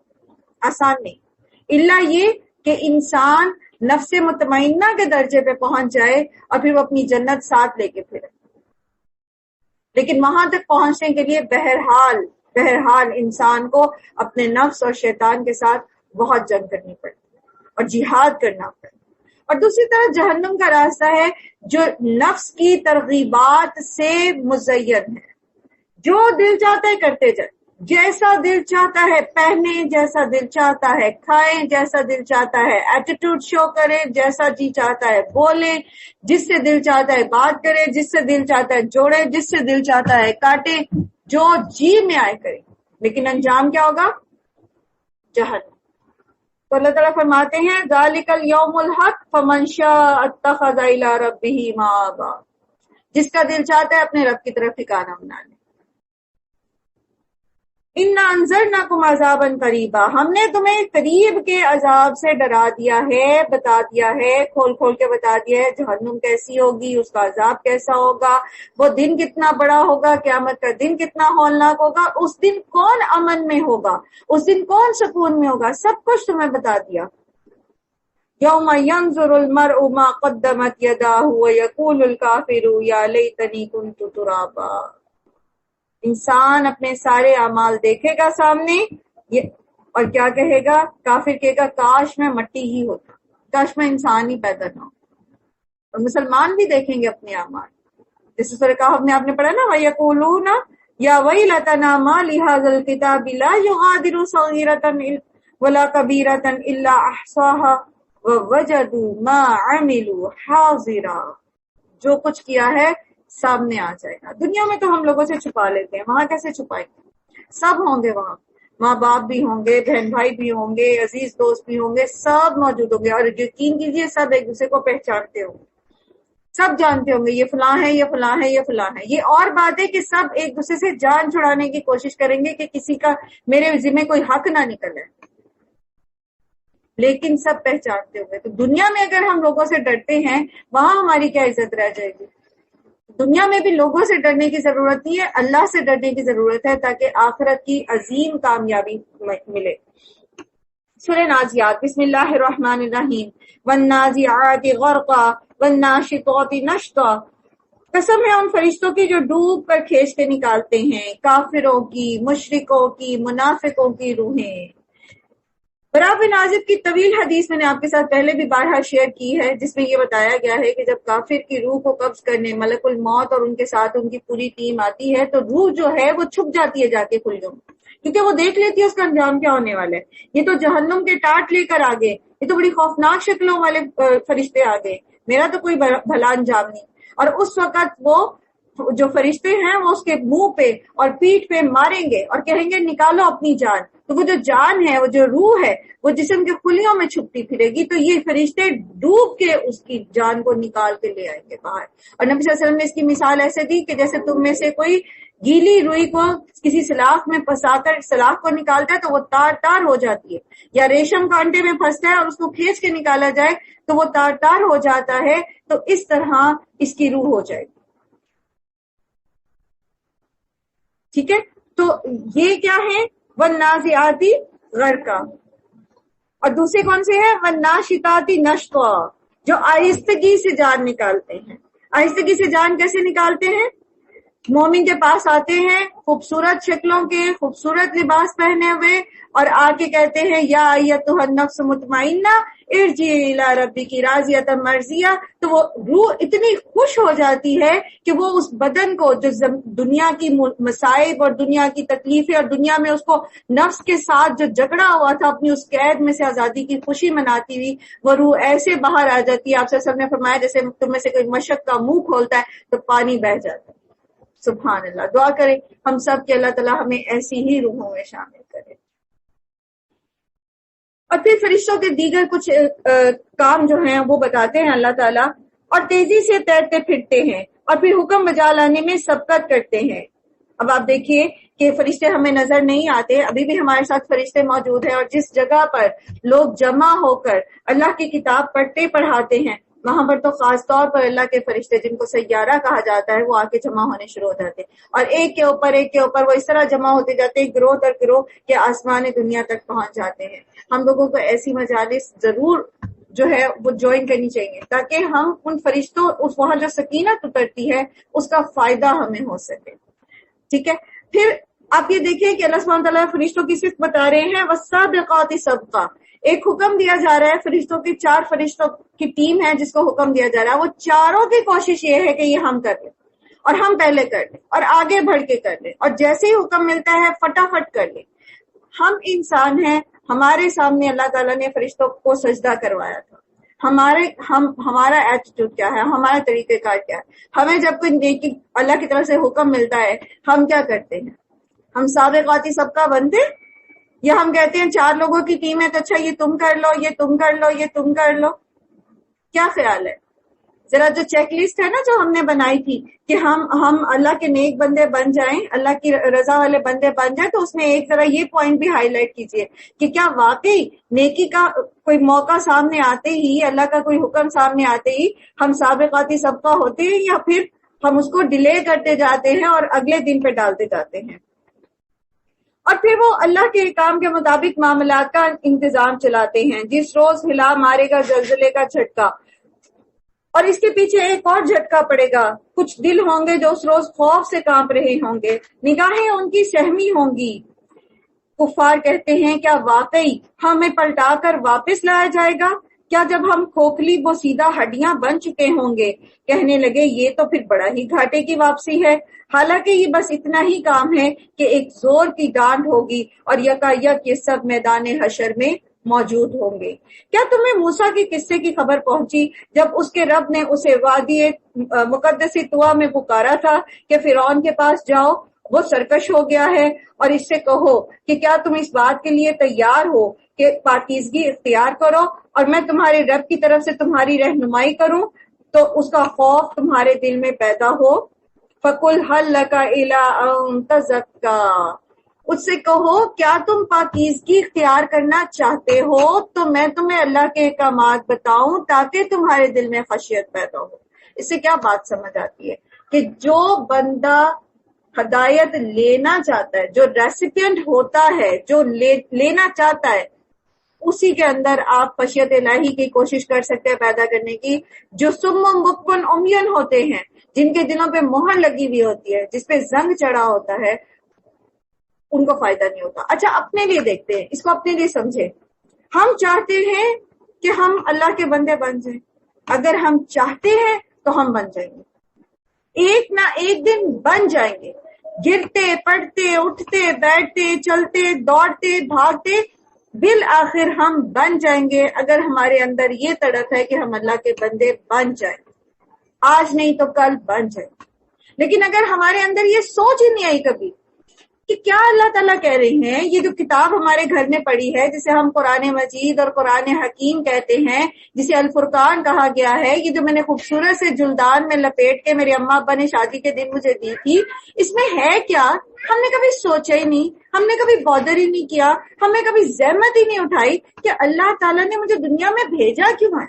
آسان نہیں، الا یہ کہ انسان نفس مطمئنہ کے درجے پہ پہنچ جائے اور پھر وہ اپنی جنت ساتھ لے کے پھرے۔ لیکن وہاں تک پہنچنے کے لیے بہرحال انسان کو اپنے نفس اور شیطان کے ساتھ بہت جنگ کرنی پڑتی ہے اور جہاد کرنا پڑتا ہے۔ اور دوسری طرف جہنم کا راستہ ہے جو نفس کی ترغیبات سے مزین ہے، جو دل چاہتا ہے کرتے جائے، جیسا دل چاہتا ہے پہنے، جیسا دل چاہتا ہے کھائیں، جیسا دل چاہتا ہے ایٹیٹیوڈ شو کریں، جیسا جی چاہتا ہے بولیں، جس سے دل چاہتا ہے بات کریں، جس سے دل چاہتا ہے جوڑیں، جس سے دل چاہتا ہے کاٹیں، جو جی میں آئے کریں، لیکن انجام کیا ہوگا؟ جہنم۔ تو اللہ تعالیٰ فرماتے ہیں ذالک الیوم الحق فمن شاء اتخذ الی ربہ مآبا، جس کا دل چاہتا ہے اپنے رب کی طرف ٹھکانہ بنا لے۔ اِنَّا أَنذَرْنَاكُمْ عَذَابًا قَرِيبًا، ہم نے تمہیں قریب کے عذاب سے ڈرا دیا ہے، بتا دیا ہے، کھول کھول کے بتا دیا ہے جہنم کیسی ہوگی، اس کا عذاب کیسا ہوگا، وہ دن کتنا بڑا ہوگا، قیامت کا دن کتنا ہولناک ہوگا، اس دن کون امن میں ہوگا، اس دن کون سکون میں ہوگا، سب کچھ تمہیں بتا دیا۔ یوم ینظر المرء ما قدمت یداہ ویقول الکافر یا لیتنی کنت ترابا، انسان اپنے سارے اعمال دیکھے گا سامنے اور کیا کہے گا؟ کافر کہے گا کاش میں مٹی ہی ہوتا، کاش میں انسان ہی پیدا نہ ہو۔ اور مسلمان بھی دیکھیں گے اپنے اعمال، جیسے سورہ کہف میں آپ نے پڑھا نا وَيَقُولُونَ يَا وَيْلَتَنَا مَا لِهَذَا الْكِتَابِ لَا يُغَادِرُ صَغِيرَةً وَلَا كَبِيرَةً إِلَّا أَحْصَاهَا وَوَجَدُوا مَا عَمِلُوا حَاضِرًا، جو کچھ کیا ہے سامنے آ جائے گا۔ دنیا میں تو ہم لوگوں سے چھپا لیتے ہیں، وہاں کیسے چھپائیں گے؟ سب ہوں گے وہاں، ماں باپ بھی ہوں گے، بہن بھائی بھی ہوں گے، عزیز دوست بھی ہوں گے، سب موجود ہوں گے، اور یقین کیجیے سب ایک دوسرے کو پہچانتے ہوں گے، سب جانتے ہوں گے یہ فلاں ہے، یہ فلاں ہے، یہ فلاں ہے۔ یہ اور بات ہے کہ سب ایک دوسرے سے جان چھڑانے کی کوشش کریں گے کہ کسی کا میرے ذمہ کوئی حق نہ نکلے، لیکن سب پہچانتے ہوں گے۔ تو دنیا میں اگر ہم لوگوں سے ڈرتے ہیں، وہاں ہماری کیا عزت رہ جائے گی؟ دنیا میں بھی لوگوں سے ڈرنے کی ضرورت نہیں ہے، اللہ سے ڈرنے کی ضرورت ہے تاکہ آخرت کی عظیم کامیابی ملے۔ سورہ نازیات، بسم اللہ الرحمن الرحیم، والنازعات غرقا والناشطات نشطا، قسم ہے ان فرشتوں کی جو ڈوب کر کھینچ کے نکالتے ہیں کافروں کی، مشرکوں کی، منافقوں کی روحیں۔ براء بن عازب کی طویل حدیث میں نے آپ کے ساتھ پہلے بھی بارہا شیئر کی ہے، جس میں یہ بتایا گیا ہے کہ جب کافر کی روح کو قبض کرنے ملک الموت اور ان کے ساتھ ان کی پوری ٹیم آتی ہے تو روح جو ہے وہ چھپ جاتی ہے جا کے خلیوں میں، کیونکہ وہ دیکھ لیتی ہے اس کا انجام کیا ہونے والا ہے۔ یہ تو جہنم کے ٹاٹ لے کر آگے، یہ تو بڑی خوفناک شکلوں والے فرشتے آگے، میرا تو کوئی بھلا انجام نہیں۔ اور اس وقت وہ جو فرشتے ہیں وہ اس کے منہ پہ اور پیٹھ پہ ماریں گے اور کہیں گے نکالو اپنی جان۔ تو وہ جو جان ہے، وہ جو روح ہے، وہ جسم کے خلیوں میں چھپتی پھرے گی، تو یہ فرشتے ڈوب کے اس کی جان کو نکال کے لے آئیں گے باہر۔ اور نبی صلی اللہ علیہ وسلم نے اس کی مثال ایسے دی کہ جیسے تم میں سے کوئی گیلی روئی کو کسی سلاخ میں پھنسا کر سلاخ کو نکالتا ہے تو وہ تار تار ہو جاتی ہے، یا ریشم کانٹے میں پھنستا ہے اور اس کو کھینچ کے نکالا جائے تو وہ تار تار ہو جاتا ہے، تو اس طرح اس کی روح ہو جائے گی۔ ٹھیک ہے، تو یہ کیا ہے؟ والنازعاتی غرقا، اور دوسرے کون سے ہیں؟ والناشطاتی نشطا، جو آہستگی سے جان نکالتے ہیں۔ آہستگی سے جان کیسے نکالتے ہیں؟ مومن کے پاس آتے ہیں خوبصورت شکلوں کے، خوبصورت لباس پہنے ہوئے، اور آ کے کہتے ہیں یا ایتھا النفس مطمئنہ ارجعی الی ربک راضیۃ مرضیہ، تو وہ روح اتنی خوش ہو جاتی ہے کہ وہ اس بدن کو جو دنیا کی مصائب اور دنیا کی تکلیفیں اور دنیا میں اس کو نفس کے ساتھ جو جھگڑا ہوا تھا اپنی اس قید میں سے آزادی کی خوشی مناتی ہوئی، وہ روح ایسے باہر آ جاتی ہے۔ آپ صلی اللہ علیہ وسلم نے فرمایا جیسے تم میں سے کوئی مشک کا منہ کھولتا ہے تو پانی بہہ جاتا ہے۔ سبحان اللہ، دعا کریں ہم سب کہ اللہ تعالیٰ ہمیں ایسی ہی روحوں میں شامل کرے۔ اور پھر فرشتوں کے دیگر کچھ کام جو ہیں وہ بتاتے ہیں اللہ تعالیٰ، اور تیزی سے تیرتے پھرتے ہیں اور پھر حکم بجا لانے میں سبقت کرتے ہیں۔ اب آپ دیکھیے کہ فرشتے ہمیں نظر نہیں آتے، ابھی بھی ہمارے ساتھ فرشتے موجود ہیں، اور جس جگہ پر لوگ جمع ہو کر اللہ کی کتاب پڑھتے پڑھاتے ہیں وہاں پر تو خاص طور پر اللہ کے فرشتے جن کو سیارہ کہا جاتا ہے وہ آ کے جمع ہونے شروع ہو جاتے ہیں، اور ایک کے اوپر وہ اس طرح جمع ہوتے جاتے ہیں گروہ در گروہ کہ آسمان دنیا تک پہنچ جاتے ہیں۔ ہم لوگوں کو ایسی مجالس ضرور جو ہے وہ جوائن کرنی چاہیے تاکہ ہم ان فرشتوں وہاں جو سکینت اترتی ہے اس کا فائدہ ہمیں ہو سکے۔ ٹھیک ہے، پھر آپ یہ دیکھیں کہ اللہ سبحانہ تعالیٰ فرشتوں کی صفت بتا رہے ہیں والسابقات سبقا، ایک حکم دیا جا رہا ہے فرشتوں کی، 4 فرشتوں کی ٹیم ہے جس کو حکم دیا جا رہا ہے، وہ چاروں کی کوشش یہ ہے کہ یہ ہم کر لیں، اور ہم پہلے کر لیں اور آگے بڑھ کے کر لیں اور جیسے ہی حکم ملتا ہے فٹافٹ کر لیں. ہم انسان ہیں, ہمارے سامنے اللہ تعالیٰ نے فرشتوں کو سجدہ کروایا تھا. ہمارا ایٹیٹیوڈ کیا ہے, ہمارا طریقہ کار کیا ہے؟ ہمیں جب کوئی نیکی اللہ کی طرف سے حکم ملتا ہے ہم کیا کرتے ہیں؟ ہم سابقاتی سب کا بنتے, یا ہم کہتے ہیں 4 لوگوں کی ٹیم ہے تو اچھا یہ تم کر لو, یہ تم کر لو, یہ تم کر لو؟ کیا خیال ہے؟ ذرا جو چیک لسٹ ہے نا جو ہم نے بنائی تھی کہ ہم اللہ کے نیک بندے بن جائیں, اللہ کی رضا والے بندے بن جائیں, تو اس میں ایک ذرا یہ پوائنٹ بھی ہائی لائٹ کیجئے کہ کیا واقعی نیکی کا کوئی موقع سامنے آتے ہی, اللہ کا کوئی حکم سامنے آتے ہی ہم سابقاتی سبقہ ہوتے ہیں, یا پھر ہم اس کو ڈیلے کرتے جاتے ہیں اور اگلے دن پہ ڈالتے جاتے ہیں؟ اور پھر وہ اللہ کے احکام کے مطابق معاملات کا انتظام چلاتے ہیں. جس روز ہلا مارے گا زلزلے کا جھٹکا, اور اس کے پیچھے ایک اور جھٹکا پڑے گا. کچھ دل ہوں گے جو اس روز خوف سے کانپ رہے ہوں گے, نگاہیں ان کی سہمی ہوں گی. کفار کہتے ہیں کیا واقعی ہمیں پلٹا کر واپس لایا جائے گا؟ کیا جب ہم کھوکھلی بوسیدہ ہڈیاں بن چکے ہوں گے؟ کہنے لگے یہ تو پھر بڑا ہی گھاٹے کی واپسی ہے. حالانکہ یہ بس اتنا ہی کام ہے کہ ایک زور کی ڈانٹ ہوگی اور یکا یک یہ سب میدان حشر میں موجود ہوں گے. کیا تمہیں موسیٰ کے قصے کی خبر پہنچی جب اس کے رب نے اسے وادی مقدسی طویٰ میں پکارا تھا کہ فرعون کے پاس جاؤ, وہ سرکش ہو گیا ہے, اور اس سے کہو کہ کیا تم اس بات کے لیے تیار ہو کہ پاکیزگی اختیار کرو اور میں تمہارے رب کی طرف سے تمہاری رہنمائی کروں تو اس کا خوف تمہارے دل میں پیدا ہو. فَقُلْ هَلْ لَكَ إِلَىٰ أَن تَزَكَّىٰ, اس سے کہو کیا تم پاکیزگی اختیار کرنا چاہتے ہو تو میں تمہیں اللہ کے احکامات بتاؤں تاکہ تمہارے دل میں خشیت پیدا ہو. اس سے کیا بات سمجھ آتی ہے کہ جو بندہ ہدایت لینا چاہتا ہے, جو ریسیپینٹ ہوتا ہے, جو لینا چاہتا ہے, اسی کے اندر آپ خشیت الہی کی کوشش کر سکتے ہیں پیدا کرنے کی. جو سم بکن عمیان ہوتے ہیں, جن کے دلوں پہ مہر لگی ہوئی ہوتی ہے, جس پہ زنگ چڑھا ہوتا ہے, ان کو فائدہ نہیں ہوتا. اچھا اپنے لیے دیکھتے ہیں, اس کو اپنے لیے سمجھے. ہم چاہتے ہیں کہ ہم اللہ کے بندے بن جائیں. اگر ہم چاہتے ہیں تو ہم بن جائیں گے, ایک نہ ایک دن بن جائیں گے. گرتے پڑتے اٹھتے بیٹھتے چلتے دوڑتے بھاگتے بالآخر ہم بن جائیں گے, اگر ہمارے اندر یہ تڑپ ہے کہ ہم اللہ کے بندے بن جائیں. آج نہیں تو کل بن جائیں. لیکن اگر ہمارے اندر یہ سوچ ہی نہیں آئی کبھی کہ کیا اللہ تعالیٰ کہہ رہے ہیں, یہ جو کتاب ہمارے گھر میں پڑی ہے جسے ہم قرآن مجید اور قرآن حکیم کہتے ہیں, جسے الفرقان کہا گیا ہے, یہ جو میں نے خوبصورت سے جلدان میں لپیٹ کے میرے اماں ابا نے شادی کے دن مجھے دی تھی, اس میں ہے کیا؟ ہم نے کبھی سوچا ہی نہیں, ہم نے کبھی بادر ہی نہیں کیا, ہم نے کبھی زحمت ہی نہیں اٹھائی کہ اللہ تعالیٰ نے مجھے دنیا میں بھیجا کیوں ہے.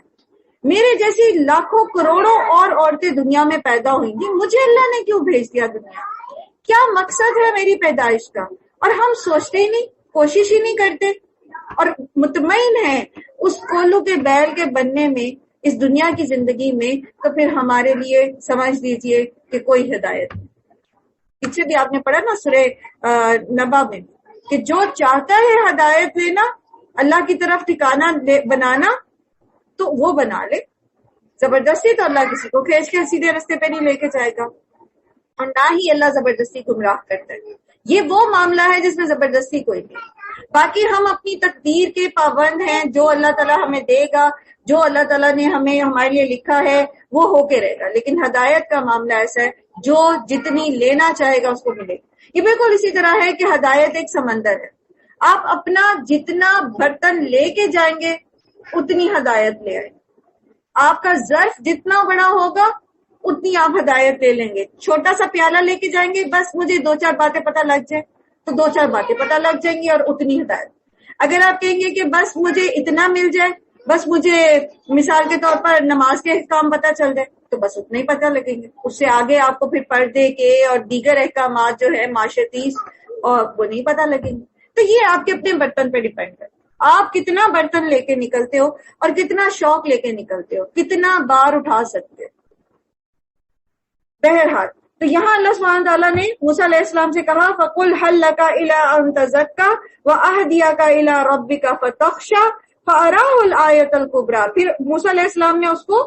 میرے جیسی لاکھوں کروڑوں اور عورتیں دنیا میں پیدا ہوئی تھیں, مجھے اللہ نے کیوں بھیج دیا دنیا؟ کیا مقصد ہے میری پیدائش کا؟ اور ہم سوچتے ہی نہیں, کوشش ہی نہیں کرتے, اور مطمئن ہیں اس کولو کے بیل کے بننے میں, اس دنیا کی زندگی میں. تو پھر ہمارے لیے سمجھ لیجئے کہ کوئی ہدایت نہیں. پیچھے بھی آپ نے پڑھا نا سورہ نبا میں کہ جو چاہتا ہے ہدایت لینا, اللہ کی طرف ٹھکانہ بنانا, تو وہ بنا لے. زبردستی تو اللہ کسی کو کھینچ کے سیدھے رستے پہ نہیں لے کے جائے گا, اور نہ ہی اللہ زبردستی گمراہ کرتا ہے. یہ وہ معاملہ ہے جس میں زبردستی کوئی نہیں. باقی ہم اپنی تقدیر کے پابند ہیں, جو اللہ تعالیٰ ہمیں دے گا, جو اللہ تعالیٰ نے ہمیں ہمارے لیے لکھا ہے وہ ہو کے رہے گا. لیکن ہدایت کا معاملہ ایسا ہے جو جتنی لینا چاہے گا اس کو ملے گا. یہ بالکل اسی طرح ہے کہ ہدایت ایک سمندر ہے, آپ اپنا جتنا برتن لے کے جائیں گے اتنی ہدایت لے آئیں. آپ کا ظرف جتنا بڑا ہوگا اتنی آپ ہدایت لے لیں گے. چھوٹا سا پیالہ لے کے جائیں گے, بس مجھے 2-4 باتیں پتہ لگ جائیں تو 2-4 باتیں پتہ لگ جائیں گی اور اتنی ہدایت. اگر آپ کہیں گے کہ بس مجھے اتنا مل جائے, بس مجھے مثال کے طور پر نماز کے احکام پتہ چل جائے, تو بس اتنے ہی پتہ لگیں گے. اس سے آگے آپ کو پھر پردے کے اور دیگر احکامات جو ہے معاشرتی اور وہ نہیں پتہ لگیں گے. تو یہ آپ کے اپنے برتن پہ ڈیپینڈ ہے, آپ کتنا برتن لے کے نکلتے ہو اور کتنا شوق لے کے نکلتے ہو, کتنا بار اٹھا سکتے ہو. بہرحال تو یہاں اللہ سبحانہ تعالیٰ نے موسیٰ علیہ السلام سے کہا فَقُلْ هَلْ لَكَ إِلَىٰ أَن تَزَكَّىٰ وَأَهْدِيَكَ إِلَىٰ رَبِّكَ فَتَخْشَىٰ فَأَرَاهُ الْآيَةَ الْكُبْرىٰ. پھر موسیٰ علیہ السلام نے اس کو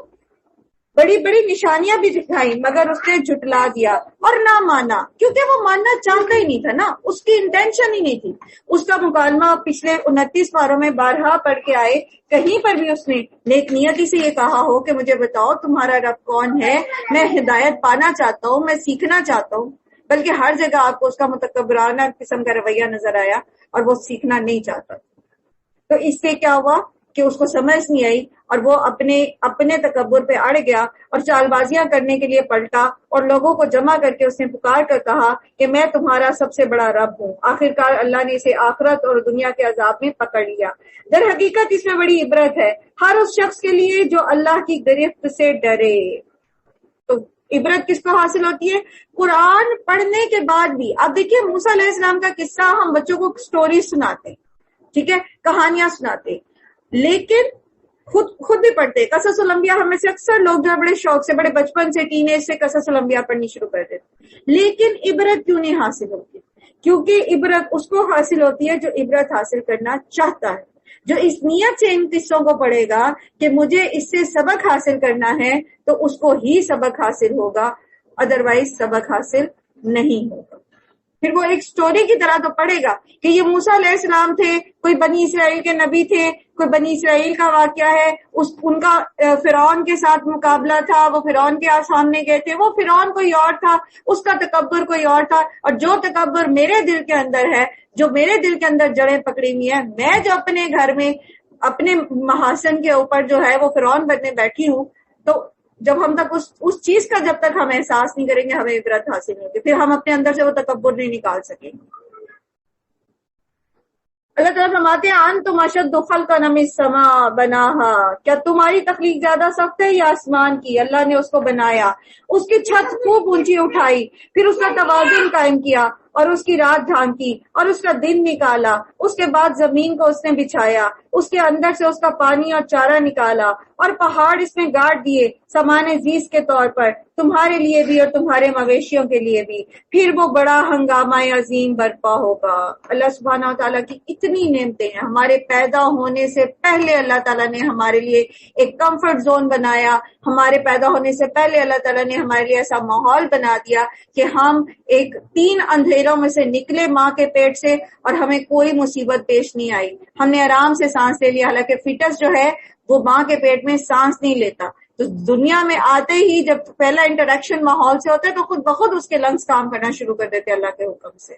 بڑی بڑی نشانیاں بھی دکھائی، مگر اس نے جھٹلا دیا اور نہ مانا، کیونکہ وہ ماننا چاہتا ہی نہیں تھا نا، اس کی انٹینشن ہی نہیں تھی۔ اس کا مکالمہ پچھلے 29 پاروں میں بارہا پڑھ کے آئے، کہیں پر بھی اس نے نیک نیتی سے یہ کہا ہو کہ مجھے بتاؤ تمہارا رب کون ہے، میں ہدایت پانا چاہتا ہوں، میں سیکھنا چاہتا ہوں، بلکہ ہر جگہ آپ کو اس کا متکبرانہ قسم کا رویہ نظر آیا اور وہ سیکھنا نہیں چاہتا۔ تو اس سے کیا ہوا کہ اس کو سمجھ نہیں آئی اور وہ اپنے تکبر پہ اڑ گیا اور چال بازیاں کرنے کے لیے پلٹا اور لوگوں کو جمع کر کے اس نے پکار کر کہا کہ میں تمہارا سب سے بڑا رب ہوں۔ آخرکار اللہ نے اسے آخرت اور دنیا کے عذاب میں پکڑ لیا۔ در حقیقت اس میں بڑی عبرت ہے ہر اس شخص کے لیے جو اللہ کی گرفت سے ڈرے۔ تو عبرت کس کو حاصل ہوتی ہے؟ قرآن پڑھنے کے بعد بھی۔ آپ دیکھیے موسیٰ علیہ السلام کا قصہ ہم بچوں کو سٹوری سناتے ہیں، ٹھیک ہے، کہانیاں سناتے، لیکن خود بھی پڑھتے۔ قصص الانبیاء ہم میں سے اکثر لوگ جو ہے بڑے شوق سے، بڑے بچپن سے، ٹین ایج سے قصص الانبیاء پڑھنی شروع کر دیتے، لیکن عبرت کیوں نہیں حاصل ہوتی؟ کیونکہ عبرت اس کو حاصل ہوتی ہے جو عبرت حاصل کرنا چاہتا ہے، جو اس نیت سے ان قصوں کو پڑھے گا کہ مجھے اس سے سبق حاصل کرنا ہے، تو اس کو ہی سبق حاصل ہوگا، ادروائز سبق حاصل نہیں ہوگا۔ پھر وہ ایک سٹوری کی طرح تو پڑھے گا کہ یہ موسیٰ علیہ السلام تھے، کوئی بنی اسرائیل کے نبی تھے، کوئی بنی اسرائیل کا واقعہ ہے، ان کا فرعون کے ساتھ مقابلہ تھا، وہ فرعون کے سامنے گئے تھے، وہ فرعون کوئی اور تھا، اس کا تکبر کوئی اور تھا، اور جو تکبر میرے دل کے اندر ہے، جو میرے دل کے اندر جڑیں پکڑی ہوئی ہیں، میں جو اپنے گھر میں اپنے محاسن کے اوپر جو ہے وہ فرعون بننے بیٹھی ہوں، تو جب ہم تک اس چیز کا جب تک ہم احساس نہیں کریں گے ہمیں عبرت حاصل نہیں ہوگی، پھر ہم اپنے اندر سے وہ تکبر نہیں نکال سکیں گے۔ اللہ تعالیٰ فرماتے ہیں انتم اشد خلقا ام السماء بناہا، کیا تمہاری تخلیق زیادہ سخت ہے یا آسمان کی؟ اللہ نے اس کو بنایا، اس کی چھت خوب اونچی اٹھائی، پھر اس کا توازن قائم کیا اور اس کی رات ڈھانکی اور اس کا دن نکالا، اس کے بعد زمین کو اس نے بچھایا، اس کے اندر سے اس کا پانی اور چارہ نکالا، اور پہاڑ اس نے گاڑ دیے سامان زیست کے طور پر، تمہارے لیے بھی اور تمہارے مویشیوں کے لیے بھی، پھر وہ بڑا ہنگامہ عظیم برپا ہوگا۔ اللہ سبحانہ و تعالیٰ کی اتنی نعمتیں ہیں، ہمارے پیدا ہونے سے پہلے اللہ تعالیٰ نے ہمارے لیے ایک کمفرٹ زون بنایا، ہمارے پیدا ہونے سے پہلے اللہ تعالیٰ نے ہمارے لیے ایسا ماحول بنا دیا کہ ہم ایک 3 اندھیروں میں سے نکلے ماں کے پیٹ سے اور ہمیں کوئی مصیبت پیش نہیں آئی، ہم نے آرام سے سانس لے لیا، حالانکہ فیٹس جو ہے وہ ماں کے پیٹ میں سانس نہیں لیتا، تو دنیا میں آتے ہی جب پہلا انٹریکشن ماحول سے ہوتا ہے تو خود بخود اس کے لنگز کام کرنا شروع کر دیتے اللہ کے حکم سے۔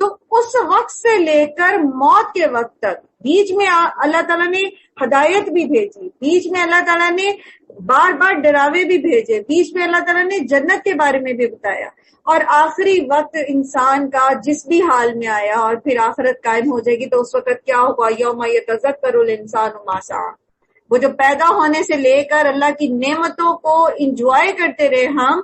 تو اس وقت سے لے کر موت کے وقت تک بیچ میں اللہ تعالیٰ نے ہدایت بھی بھیجی، بیچ میں اللہ تعالیٰ نے بار بار ڈراوے بھی بھیجے، بیچ میں اللہ تعالیٰ نے جنت کے بارے میں بھی بتایا، اور آخری وقت انسان کا جس بھی حال میں آیا اور پھر آخرت قائم ہو جائے گی تو اس وقت کیا ہوا؟ یوم یتذکر الانسان ما سعی، وہ جو پیدا ہونے سے لے کر اللہ کی نعمتوں کو انجوائے کرتے رہے، ہم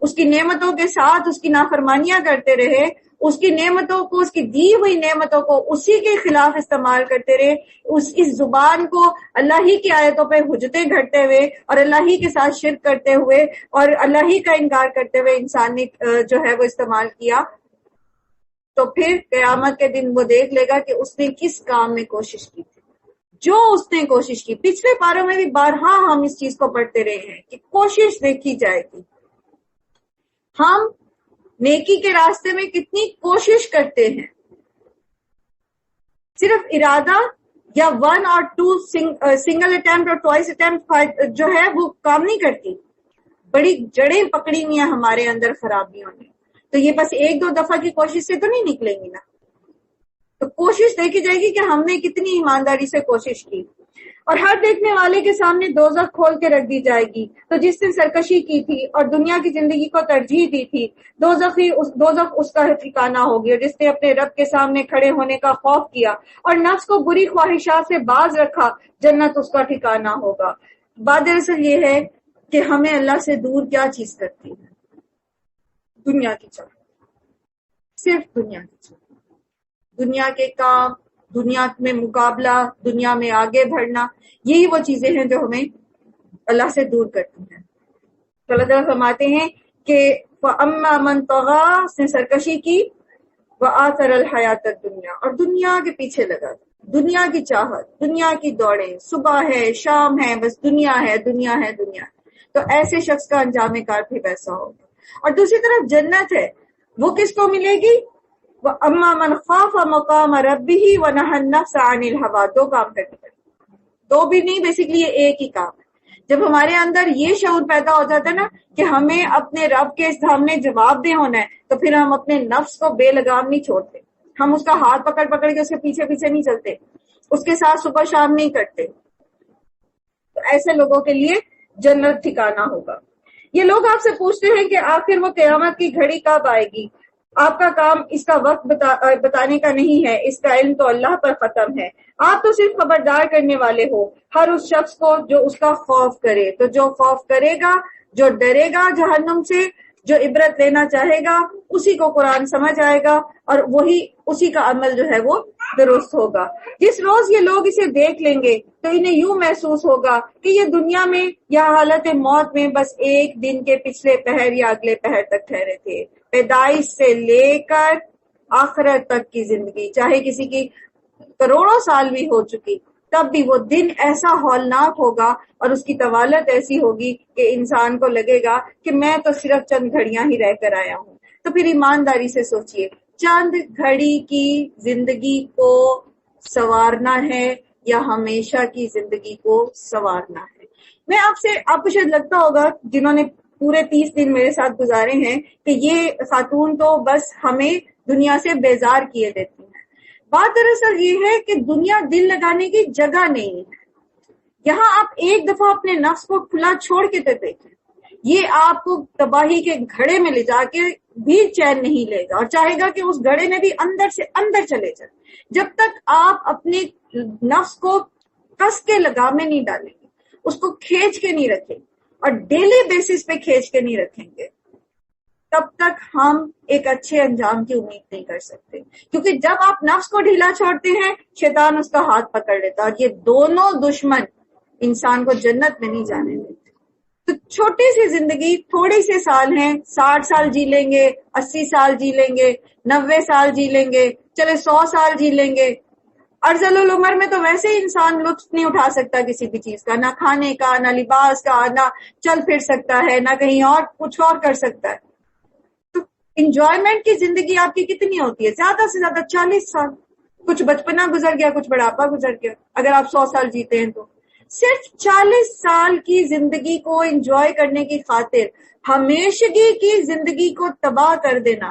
اس کی نعمتوں کے ساتھ اس کی نافرمانیاں کرتے رہے، اس کی نعمتوں کو، اس کی دی ہوئی نعمتوں کو اسی کے خلاف استعمال کرتے رہے، اس زبان کو اللہ ہی کی آیتوں پہ حجتیں گھڑتے ہوئے اور اللہ ہی کے ساتھ شرک کرتے ہوئے اور اللہ ہی کا انکار کرتے ہوئے انسان نے جو ہے وہ استعمال کیا، تو پھر قیامت کے دن وہ دیکھ لے گا کہ اس نے کس کام میں کوشش کی تھی، جو اس نے کوشش کی۔ پچھلے پاروں میں بھی بارہا ہم اس چیز کو پڑھتے رہے ہیں کہ کوشش دیکھی جائے گی، ہم نیکی کے راستے میں کتنی کوشش کرتے ہیں۔ صرف ارادہ یا 1 اور 2 سنگل اٹیمپٹ اور ٹوائس اٹیمپٹ جو ہے وہ کام نہیں کرتی، بڑی جڑیں پکڑی ہوئی ہیں ہمارے اندر خرابیوں نے، تو یہ بس 1-2 دفعہ کی کوشش سے تو نہیں نکلیں گی نا، تو کوشش دیکھی جائے گی کہ ہم نے کتنی ایمانداری سے کوشش کی۔ اور ہر دیکھنے والے کے سامنے دوزخ کھول کے رکھ دی جائے گی، تو جس نے سرکشی کی تھی اور دنیا کی زندگی کو ترجیح دی تھی، دوزخ اس کا ٹھکانہ ہوگی، اور جس نے اپنے رب کے سامنے کھڑے ہونے کا خوف کیا اور نفس کو بری خواہشات سے باز رکھا، جنت اس کا ٹھکانہ ہوگا۔ بات دراصل یہ ہے کہ ہمیں اللہ سے دور کیا چیز کرتی ہے؟ دنیا کی چاہت، صرف دنیا کی چاہت، دنیا کے کام، دنیا میں مقابلہ، دنیا میں آگے بڑھنا، یہی وہ چیزیں ہیں جو ہمیں اللہ سے دور کرتی ہیں۔ تو اللہ تعالیٰ فرماتے ہیں کہ فَأَمَّا مَنْ طَغَىٰ، اس نے سرکشی کی، وَآثَرَ الْحَيَاةَ الدُّنْيَا، اور دنیا کے پیچھے لگا، دنیا کی چاہت، دنیا کی دوڑیں، صبح ہے شام ہے بس دنیا ہے دنیا ہے دنیا ہے۔ تو ایسے شخص کا انجام کار بھی ویسا ہوگا. اور دوسری طرف جنت ہے، وہ کس کو ملے گی؟ اما من خاف مقام ربہ ونہى النفس عن الہوى. دو کام کرنے پڑے، دو بھی نہیں، بیسیکلی یہ ایک ہی کام ہے. جب ہمارے اندر یہ شعور پیدا ہو جاتا ہے نا کہ ہمیں اپنے رب کے سامنے جواب دہ ہونا ہے، تو پھر ہم اپنے نفس کو بے لگام نہیں چھوڑتے، ہم اس کا ہاتھ پکڑ پکڑ کے اس کے پیچھے پیچھے نہیں چلتے، اس کے ساتھ صبح شام نہیں کرتے. تو ایسے لوگوں کے لیے جنت ٹھکانہ ہوگا. یہ لوگ آپ سے پوچھتے ہیں کہ آخر وہ قیامت کی گھڑی کب آئے گی؟ آپ کا کام اس کا وقت بتانے کا نہیں ہے، اس کا علم تو اللہ پر ختم ہے. آپ تو صرف خبردار کرنے والے ہو ہر اس شخص کو جو اس کا خوف کرے. تو جو خوف کرے گا، جو ڈرے گا جہنم سے، جو عبرت لینا چاہے گا، اسی کو قرآن سمجھ آئے گا اور وہی اسی کا عمل جو ہے وہ درست ہوگا. جس روز یہ لوگ اسے دیکھ لیں گے تو انہیں یوں محسوس ہوگا کہ یہ دنیا میں یا حالت موت میں بس ایک دن کے پچھلے پہر یا اگلے پہر تک ٹھہرے تھے. پیدائش سے لے کر آخرت تک کی زندگی، چاہے کسی کی کروڑوں سال بھی ہو چکی، تب بھی وہ دن ایسا ہولناک ہوگا اور اس کی طوالت ایسی ہوگی کہ انسان کو لگے گا کہ میں تو صرف چند گھڑیاں ہی رہ کر آیا ہوں. تو پھر ایمانداری سے سوچئے، چند گھڑی کی زندگی کو سنوارنا ہے یا ہمیشہ کی زندگی کو سنوارنا ہے؟ میں آپ کو شاید لگتا ہوگا جنہوں نے پورے 30 دن میرے ساتھ گزارے ہیں کہ یہ خاتون تو بس ہمیں دنیا سے بیزار کیے دیتی ہیں. بات دراصل یہ ہے کہ دنیا دل لگانے کی جگہ نہیں ہے. یہاں آپ ایک دفعہ اپنے نفس کو کھلا چھوڑ کے تو دیکھیں، یہ آپ کو تباہی کے گھڑے میں لے جا کے بھی چین نہیں لے گا اور چاہے گا کہ اس گھڑے میں بھی اندر سے اندر چلے جائیں. جب تک آپ اپنے نفس کو کس کے لگام میں نہیں ڈالیں گے، اس کو کھینچ کے نہیں رکھیں اور ڈیلی بیسس پہ کھینچ کے نہیں رکھیں گے، تب تک ہم ایک اچھے انجام کی امید نہیں کر سکتے. کیونکہ جب آپ نفس کو ڈھیلا چھوڑتے ہیں، شیطان اس کا ہاتھ پکڑ لیتا اور یہ دونوں دشمن انسان کو جنت میں نہیں جانے دیتے. تو چھوٹی سی زندگی، تھوڑے سے سال ہیں، 60 سال جی لیں گے، 80 سال جی لیں گے، 90 سال جی لیں گے، چلے 100 سال جی لیں گے. ارذل العمر میں تو ویسے ہی انسان لطف نہیں اٹھا سکتا کسی بھی چیز کا، نہ کھانے کا، نہ لباس کا، نہ چل پھر سکتا ہے، نہ کہیں اور کچھ اور کر سکتا ہے. تو انجوائمنٹ کی زندگی آپ کی کتنی ہوتی ہے؟ زیادہ سے زیادہ 40 سال. کچھ بچپنا گزر گیا، کچھ بڑھاپا گزر گیا. اگر آپ 100 سال جیتے ہیں تو صرف 40 سال کی زندگی کو انجوائے کرنے کی خاطر ہمیشگی کی زندگی کو تباہ کر دینا،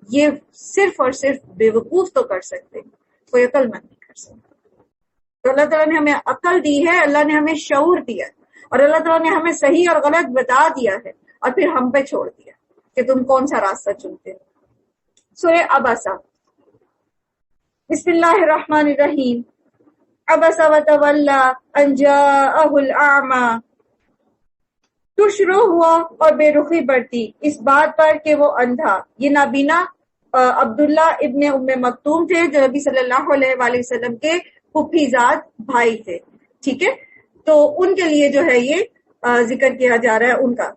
یہ صرف اور صرف بے وقوف تو کر سکتے ہیں، کوئی عقل مند نہیں کر سکتا. تو اللہ تعالیٰ نے ہمیں عقل دی ہے، اللہ نے ہمیں شعور دیا ہے، اور اللہ تعالیٰ نے ہمیں صحیح اور غلط بتا دیا ہے اور پھر ہم پہ چھوڑ دیا کہ تم کون سا راستہ چنتے ہو. سورہ عبسہ، بسم اللہ الرحمن الرحیم. عبس وتولی ان جاءہ الاعمی، تو شروع ہوا اور بے رخی برتی اس بات پر کہ وہ اندھا. یہ نابینا عبداللہ ابن ام مکتوم تھے جو نبی صلی اللہ علیہ وآلہ وسلم کے پھوپھی زاد بھائی تھے. ٹھیک ہے، تو ان کے لیے جو ہے یہ ذکر کیا جا رہا ہے ان کا.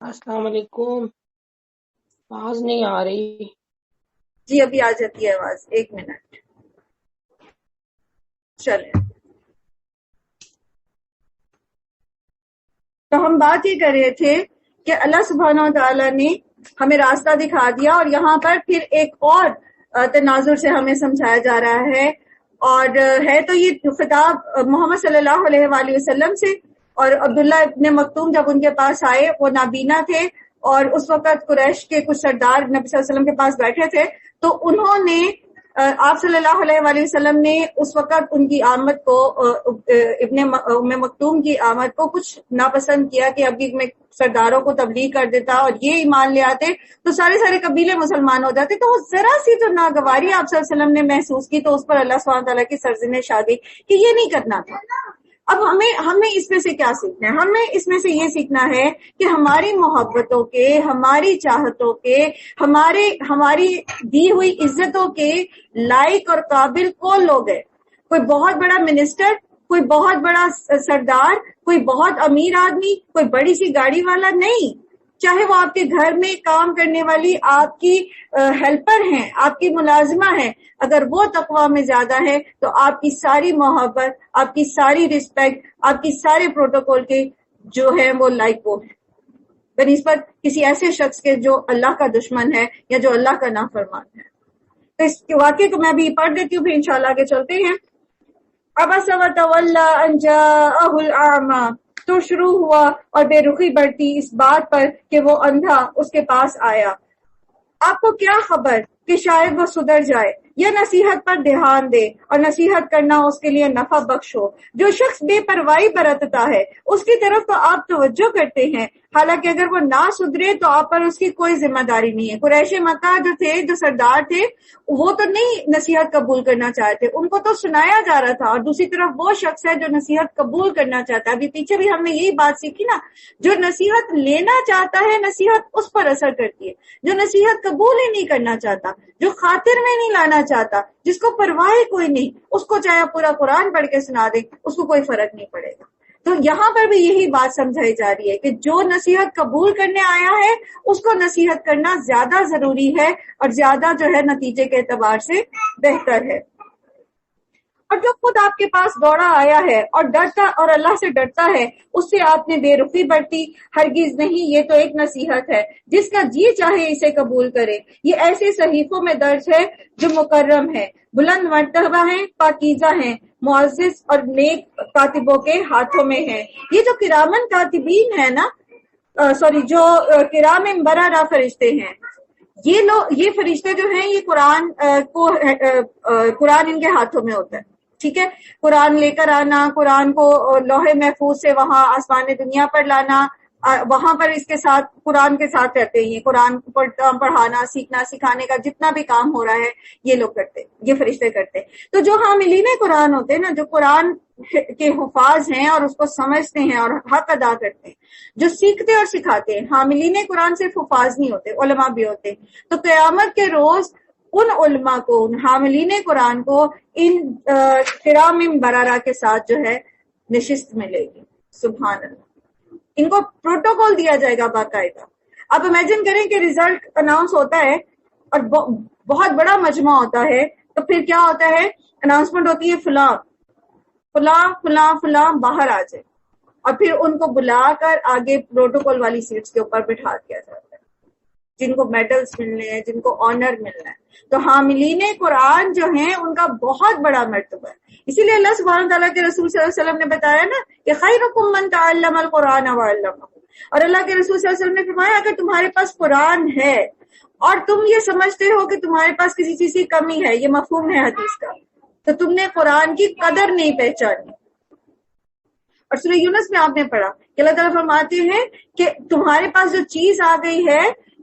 السلام علیکم. آواز نہیں آ رہی. جی ابھی آ جاتی ہے آواز، ایک منٹ. چلیں، تو ہم بات یہ کر رہے تھے کہ اللہ سبحانہ و تعالیٰ نے ہمیں راستہ دکھا دیا اور یہاں پر پھر ایک اور تناظر سے ہمیں سمجھایا جا رہا ہے. اور ہے تو یہ خطاب محمد صلی اللہ علیہ وآلہ وسلم سے. اور عبداللہ ابن مکتوم جب ان کے پاس آئے، وہ نابینا تھے اور اس وقت قریش کے کچھ سردار نبی صلی اللہ علیہ وسلم کے پاس بیٹھے تھے. تو انہوں نے آپ صلی اللہ علیہ وآلہ وسلم نے اس وقت ان کی آمد کو، ابن ام مکتوم کی آمد کو کچھ ناپسند کیا کہ ابھی میں سرداروں کو تبلیغ کر دیتا اور یہ ایمان لے آتے تو سارے قبیلے مسلمان ہو جاتے. تو وہ ذرا سی جو ناگواری آپ صلی اللہ علیہ وسلم نے محسوس کی تو اس پر اللہ سبحانہ تعالیٰ کی سرزنش آ گئی کہ یہ نہیں کرنا تھا. اب ہمیں اس میں سے کیا سیکھنا ہے؟ ہمیں اس میں سے یہ سیکھنا ہے کہ ہماری محبتوں کے، ہماری چاہتوں کے، ہماری دی ہوئی عزتوں کے لائق اور قابل کون لوگ ہیں؟ کوئی بہت بڑا منسٹر، کوئی بہت بڑا سردار، کوئی بہت امیر آدمی، کوئی بڑی سی گاڑی والا نہیں. چاہے وہ آپ کے گھر میں کام کرنے والی آپ کی ہیلپر ہیں، آپ کی ملازمہ ہے، اگر وہ تقویٰ میں زیادہ ہے تو آپ کی ساری محبت، آپ کی ساری رسپیکٹ، آپ کی سارے پروٹوکول کے جو ہے وہ لائق وہ ہے بنسبت کسی ایسے شخص کے جو اللہ کا دشمن ہے یا جو اللہ کا نافرمان ہے. تو اس واقعے کو میں بھی پڑھ دیتی ہوں، پھر انشاءاللہ آگے چلتے ہیں. عبس وتولی ان جاءہ الاعمی، تو شروع ہوا اور بے رخی بڑھتی اس بات پر کہ وہ اندھا اس کے پاس آیا. آپ کو کیا خبر کہ شاید وہ سدھر جائے یا نصیحت پر دھیان دے، اور نصیحت کرنا اس کے لیے نفع بخش ہو. جو شخص بے پرواہی برتتا ہے اس کی طرف تو آپ توجہ کرتے ہیں، حالانکہ اگر وہ نہ سدھرے تو آپ پر اس کی کوئی ذمہ داری نہیں ہے. قریش مکہ جو تھے، جو سردار تھے، وہ تو نہیں نصیحت قبول کرنا چاہتے، ان کو تو سنایا جا رہا تھا، اور دوسری طرف وہ شخص ہے جو نصیحت قبول کرنا چاہتا ہے. ابھی پیچھے بھی ہم نے یہی بات سیکھی نا، جو نصیحت لینا چاہتا ہے نصیحت اس پر اثر کرتی ہے، جو نصیحت قبول ہی نہیں کرنا چاہتا، جو خاطر میں نہیں لانا چاہتا، جس کو پرواہ کوئی نہیں، اس کو چاہے پورا قرآن پڑھ کے سنا دے، اس کو کوئی فرق نہیں پڑے گا. تو یہاں پر بھی یہی بات سمجھائی جا رہی ہے کہ جو نصیحت قبول کرنے آیا ہے اس کو نصیحت کرنا زیادہ ضروری ہے اور زیادہ جو ہے نتیجے کے اعتبار سے بہتر ہے. اور جو خود آپ کے پاس دوڑا آیا ہے اور ڈرتا اور اللہ سے ڈرتا ہے، اس سے آپ نے بے رخی برتی، ہرگز نہیں. یہ تو ایک نصیحت ہے، جس کا جی چاہے اسے قبول کرے. یہ ایسے صحیفوں میں درج ہے جو مکرم ہے، بلند مرتبہ ہیں، پاکیزہ ہیں، معزز اور نیک کاتبوں کے ہاتھوں میں ہیں. یہ جو کرامن کاتبین ہے نا، جو کرام بررہ فرشتے ہیں، یہ فرشتے جو ہیں یہ قرآن ان کے ہاتھوں میں ہوتا ہے. ٹھیک ہے، قرآن لے کر آنا، قرآن کو لوح محفوظ سے وہاں آسمان دنیا پر لانا، وہاں پر اس کے ساتھ قرآن کے ساتھ رہتے ہیں. قرآن پڑھانا، سیکھنا، سکھانے کا جتنا بھی کام ہو رہا ہے یہ لوگ کرتے، یہ فرشتے کرتے. تو جو حاملین قرآن ہوتے ہیں نا، جو قرآن کے حفاظ ہیں اور اس کو سمجھتے ہیں اور حق ادا کرتے ہیں، جو سیکھتے اور سکھاتے ہیں. حاملین قرآن صرف حفاظ نہیں ہوتے، علماء بھی ہوتے. تو قیامت کے روز ان علماء کو، ان حاملین قرآن کو ان کرام بررہ کے ساتھ جو ہے نشست ملے گی. سبحان اللہ. ان کو پروٹوکول دیا جائے گا باقاعدہ. اب امیجن کریں کہ ریزلٹ اناؤنس ہوتا ہے اور بہت بڑا مجمع ہوتا ہے، تو پھر کیا ہوتا ہے؟ اناؤنسمنٹ ہوتی ہے فلاں فلاں فلاں فلاں باہر آ جائے، اور پھر ان کو بلا کر آگے پروٹوکول والی سیٹس کے اوپر بٹھا دیا جاتا ہے، جن کو میڈلز ملنے ہیں، جن کو آنر ملنا ہے. تو حاملین قرآن جو ہیں ان کا بہت بڑا مرتبہ ہے. اسی لیے اللہ سبحانہ تعالیٰ کے رسول صلی اللہ علیہ وسلم نے بتایا نا کہ خیرکم من تعلم القرآن وعلمہ. اور اللہ کے رسول صلی اللہ علیہ وسلم نے فرمایا اگر تمہارے پاس قرآن ہے اور تم یہ سمجھتے ہو کہ تمہارے پاس کسی چیز کی کمی ہے، یہ مفہوم ہے حدیث کا، تو تم نے قرآن کی قدر نہیں پہچانی. اور سورہ یونس میں آپ نے پڑھا کہ اللہ تعالیٰ فرماتے ہیں کہ تمہارے پاس جو چیز آ گئی ہے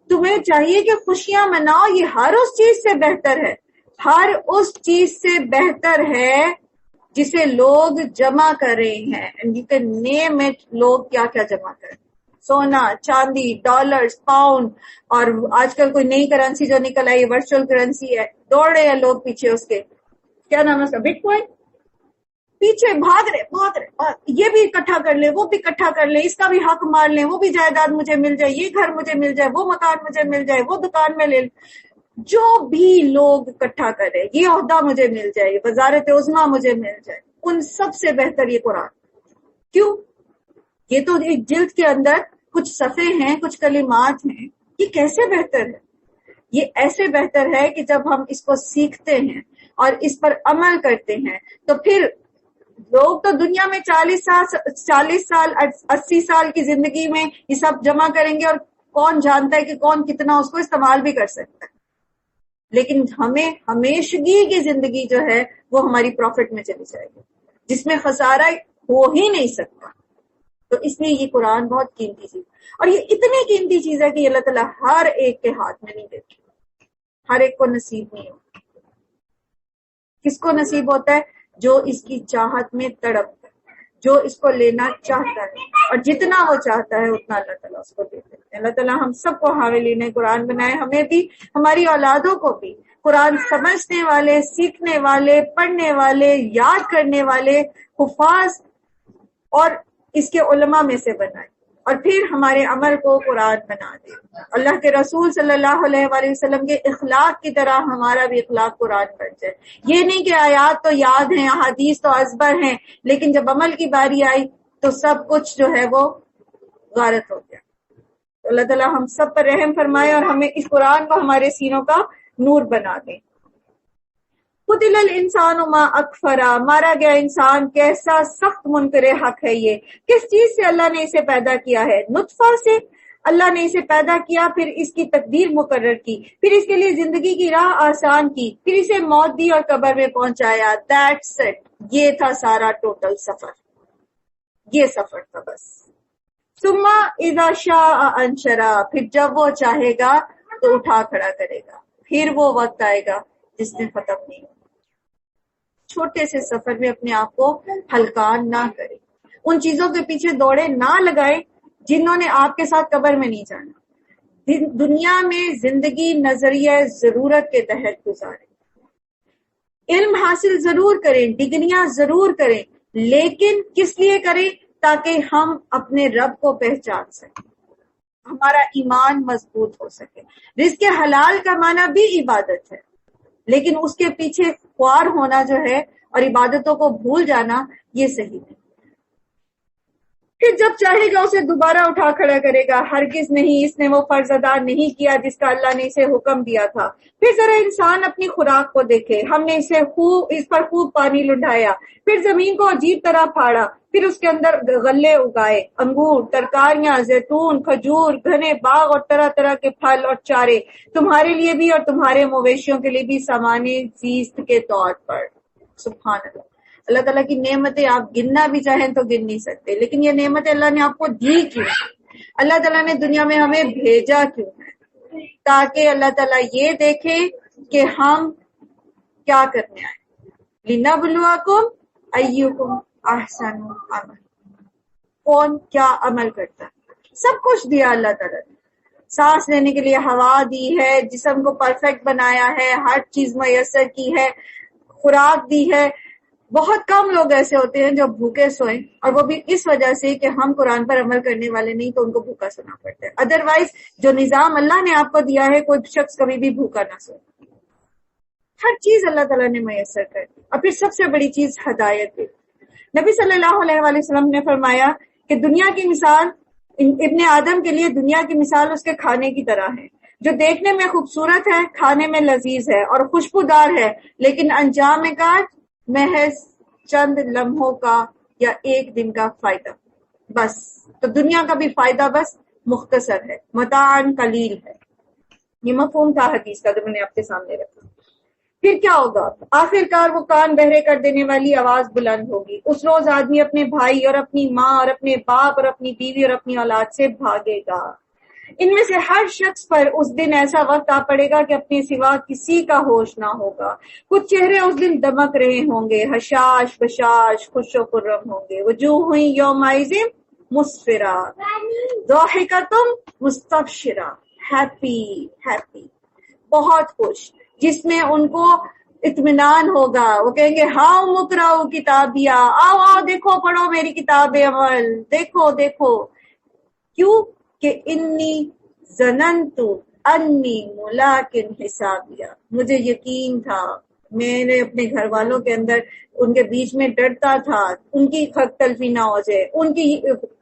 تمہیں چاہیے کہ خوشیاں مناؤ، یہ ہر اس چیز سے بہتر ہے، ہر اس چیز سے بہتر ہے جسے لوگ جمع کر رہے ہیں. And you can name it, لوگ کیا کیا جمع کریں، سونا، چاندی، ڈالرز، پاؤنڈ، اور آج کل کوئی نئی کرنسی جو نکل آئی ورچوئل کرنسی ہے، دوڑ رہے ہیں لوگ پیچھے اس کے، کیا نام ہے اس کا، بٹ کوائن، پیچھے بھاگ رہے، یہ بھی اکٹھا کر لیں، وہ بھی اکٹھا کر لیں، اس کا بھی حق مار لیں، وہ بھی جائیداد مجھے مل جائے، یہ گھر مجھے مل جائے، وہ مکان مجھے مل جائے، وہ دکان میں لے لیں. جو بھی لوگ اکٹھا کرے، یہ عہدہ مجھے مل جائے، یہ وزارت عظمیٰ مجھے مل جائے، ان سب سے بہتر یہ قرآن. کیوں؟ یہ تو ایک جلد کے اندر کچھ صفحے ہیں، کچھ کلمات ہیں. یہ کیسے بہتر ہے؟ یہ ایسے بہتر ہے کہ جب ہم اس کو سیکھتے ہیں اور اس پر عمل کرتے ہیں تو پھر لوگ تو دنیا میں 40 سال 80 سال کی زندگی میں یہ سب جمع کریں گے، اور کون جانتا ہے کہ کون کتنا اس کو استعمال بھی کر سکتا ہے. لیکن ہمیں ہمیشگی کی زندگی جو ہے وہ ہماری پروفٹ میں چلی جائے گی، جس میں خسارہ ہو ہی نہیں سکتا. تو اس لیے یہ قرآن بہت قیمتی چیز، اور یہ اتنی قیمتی چیز ہے کہ اللہ تعالیٰ ہر ایک کے ہاتھ میں نہیں دیتی، ہر ایک کو نصیب نہیں ہوتا. کس کو نصیب ہوتا ہے؟ جو اس کی چاہت میں تڑپتا ہے، جو اس کو لینا چاہتا ہے، اور جتنا وہ چاہتا ہے اتنا اللہ تعالیٰ اس کو دیتے ہیں۔ اللہ تعالیٰ ہم سب کو حاملین قرآن بنائے، ہمیں بھی ہماری اولادوں کو بھی قرآن سمجھنے والے، سیکھنے والے، پڑھنے والے، یاد کرنے والے، حفاظ اور اس کے علماء میں سے بنائے، اور پھر ہمارے عمل کو قرآن بنا دے۔ اللہ کے رسول صلی اللہ علیہ وآلہ وسلم کے اخلاق کی طرح ہمارا بھی اخلاق قرآن بن جائے۔ یہ نہیں کہ آیات تو یاد ہیں، احادیث تو ازبر ہیں، لیکن جب عمل کی باری آئی تو سب کچھ جو ہے وہ غارت ہو گیا۔ تو اللہ تعالیٰ ہم سب پر رحم فرمائے اور ہمیں اس قرآن کو ہمارے سینوں کا نور بنا دے۔ قتل الانسان ما اکفرا، مارا گیا انسان کیسا سخت منکر حق ہے۔ یہ کس چیز سے اللہ نے اسے پیدا کیا ہے؟ نطفہ سے اللہ نے اسے پیدا کیا، پھر اس کی تقدیر مقرر کی، پھر اس کے لیے زندگی کی راہ آسان کی، پھر اسے موت دی اور قبر میں پہنچایا۔ دیٹس اٹ، یہ تھا سارا ٹوٹل سفر، یہ سفر تھا بس۔ ثم اذا شاء انشرا، پھر جب وہ چاہے گا تو اٹھا کھڑا کرے گا، پھر وہ وقت آئے گا جس میں ختم نہیں ہوگا۔ چھوٹے سے سفر میں اپنے آپ کو ہلکان نہ کریں، ان چیزوں کے پیچھے دوڑے نہ لگائیں جنہوں نے آپ کے ساتھ قبر میں نہیں جانا۔ دنیا میں زندگی نظریہ ضرورت کے تحت گزاریں، علم حاصل ضرور کریں، ڈگریاں ضرور کریں، لیکن کس لیے کریں؟ تاکہ ہم اپنے رب کو پہچان سکیں، ہمارا ایمان مضبوط ہو سکے۔ رزق حلال کا معنی بھی عبادت ہے، لیکن اس کے پیچھے خوار ہونا جو ہے اور عبادتوں کو بھول جانا، یہ صحیح نہیں۔ پھر جب چاہے گا اسے دوبارہ اٹھا کھڑا کرے گا، ہرگز نہیں اس نے وہ فرض ادا نہیں کیا جس کا اللہ نے اسے حکم دیا تھا۔ پھر ذرا انسان اپنی خوراک کو دیکھے، ہم نے اس پر خوب پانی لٹایا، پھر زمین کو عجیب طرح پھاڑا، پھر اس کے اندر غلے اگائے، انگور، ترکاریاں، زیتون، کھجور، گھنے باغ اور طرح طرح کے پھل اور چارے، تمہارے لیے بھی اور تمہارے مویشیوں کے لیے بھی سامان زیست کے طور پر۔ سبحان اللہ، اللہ تعالیٰ کی نعمتیں آپ گننا بھی چاہیں تو گن نہیں سکتے، لیکن یہ نعمتیں اللہ نے آپ کو دی کیوں؟ اللہ تعالیٰ نے دنیا میں ہمیں بھیجا کیوں ہے؟ تاکہ اللہ تعالیٰ یہ دیکھے کہ ہم کیا کرنے آئے۔ لِنَبْلُوَكُمْ أَيُّكُمْ أَحْسَنُ عَمَلًا، کون کیا عمل کرتا ہے۔ سب کچھ دیا اللہ تعالیٰ نے، سانس لینے کے لیے ہوا دی ہے، جسم کو پرفیکٹ بنایا ہے، ہر چیز میسر کی ہے، خوراک دی ہے۔ بہت کم لوگ ایسے ہوتے ہیں جو بھوکے سوئیں، اور وہ بھی اس وجہ سے کہ ہم قرآن پر عمل کرنے والے نہیں، تو ان کو بھوکا سونا پڑتا ہے۔ ادروائز جو نظام اللہ نے آپ کو دیا ہے، کوئی شخص کبھی بھی بھوکا نہ سوئے۔ ہر چیز اللہ تعالیٰ نے میسر کر دی، اور پھر سب سے بڑی چیز ہدایت دی۔ نبی صلی اللہ علیہ وآلہ وسلم نے فرمایا کہ دنیا کی مثال، ابن آدم کے لیے دنیا کی مثال اس کے کھانے کی طرح ہے، جو دیکھنے میں خوبصورت ہے، کھانے میں لذیذ ہے اور خوشبودار ہے، لیکن انجام کار محض چند لمحوں کا یا ایک دن کا فائدہ بس۔ تو دنیا کا بھی فائدہ بس مختصر ہے، متاعن قلیل ہے۔ یہ مفہوم تھا حدیث کا جو میں نے آپ کے سامنے رکھا۔ پھر کیا ہوگا؟ آخر کار وہ کان بہرے کر دینے والی آواز بلند ہوگی۔ اس روز آدمی اپنے بھائی اور اپنی ماں اور اپنے باپ اور اپنی بیوی اور اپنی اولاد سے بھاگے گا۔ ان میں سے ہر شخص پر اس دن ایسا وقت آ پڑے گا کہ اپنے سوا کسی کا ہوش نہ ہوگا۔ کچھ چہرے اس دن دمک رہے ہوں گے، حشاش بشاش، خوش و خرم ہوں گے۔ وجوہ یومئذ مسفرہ ضاحکۃ مستبشرہ، ہیپی ہیپی، بہت خوش، جس میں ان کو اطمینان ہوگا۔ وہ کہیں گے ہاؤ مقرؤ کتابیہ، آؤ آؤ دیکھو پڑھو میری کتاب عمل، دیکھو دیکھو۔ کیوں کہ انی ظننت انی ملاق حسابیہ، مجھے یقین تھا، میں نے اپنے گھر والوں کے اندر ان کے بیچ میں ڈرتا تھا ان کی حق تلفی نہ ہو جائے، ان کی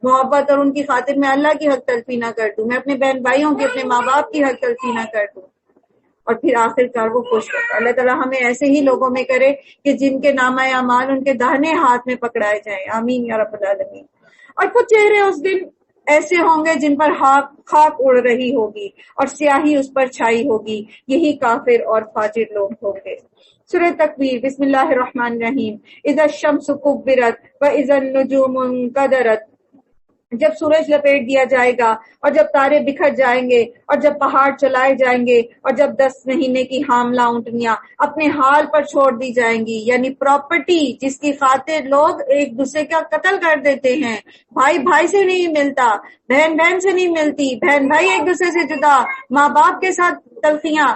محبت اور ان کی خاطر میں اللہ کی حق تلفی نہ کر دوں، میں اپنے بہن بھائیوں کی، اپنے ماں باپ کی حق تلفی نہ کر دوں، اور پھر آخر کار وہ خوش ہوگا۔ اللہ تعالیٰ ہمیں ایسے ہی لوگوں میں کرے کہ جن کے نامہ اعمال ان کے داہنے ہاتھ میں پکڑائے جائیں، آمین یا رب العالمین۔ اور کچھ چہرے اس دن ایسے ہوں گے جن پر خاک اڑ رہی ہوگی اور سیاہی اس پر چھائی ہوگی، یہی کافر اور فاجر لوگ ہوں گے۔ سورہ تکویر، بسم اللہ الرحمن الرحیم۔ اذا الشمس کبرت واذا النجوم انکدرت جب سورج لپیٹ دیا جائے گا اور جب تارے بکھر جائیں گے اور جب پہاڑ چلائے جائیں گے اور جب 10 مہینے کی حاملہ اونٹنیاں اپنے حال پر چھوڑ دی جائیں گی، یعنی پراپرٹی جس کی خاطر لوگ ایک دوسرے کا قتل کر دیتے ہیں، بھائی بھائی سے نہیں ملتا، بہن بہن سے نہیں ملتی، بہن بھائی ایک دوسرے سے جدا، ماں باپ کے ساتھ تلخیاں،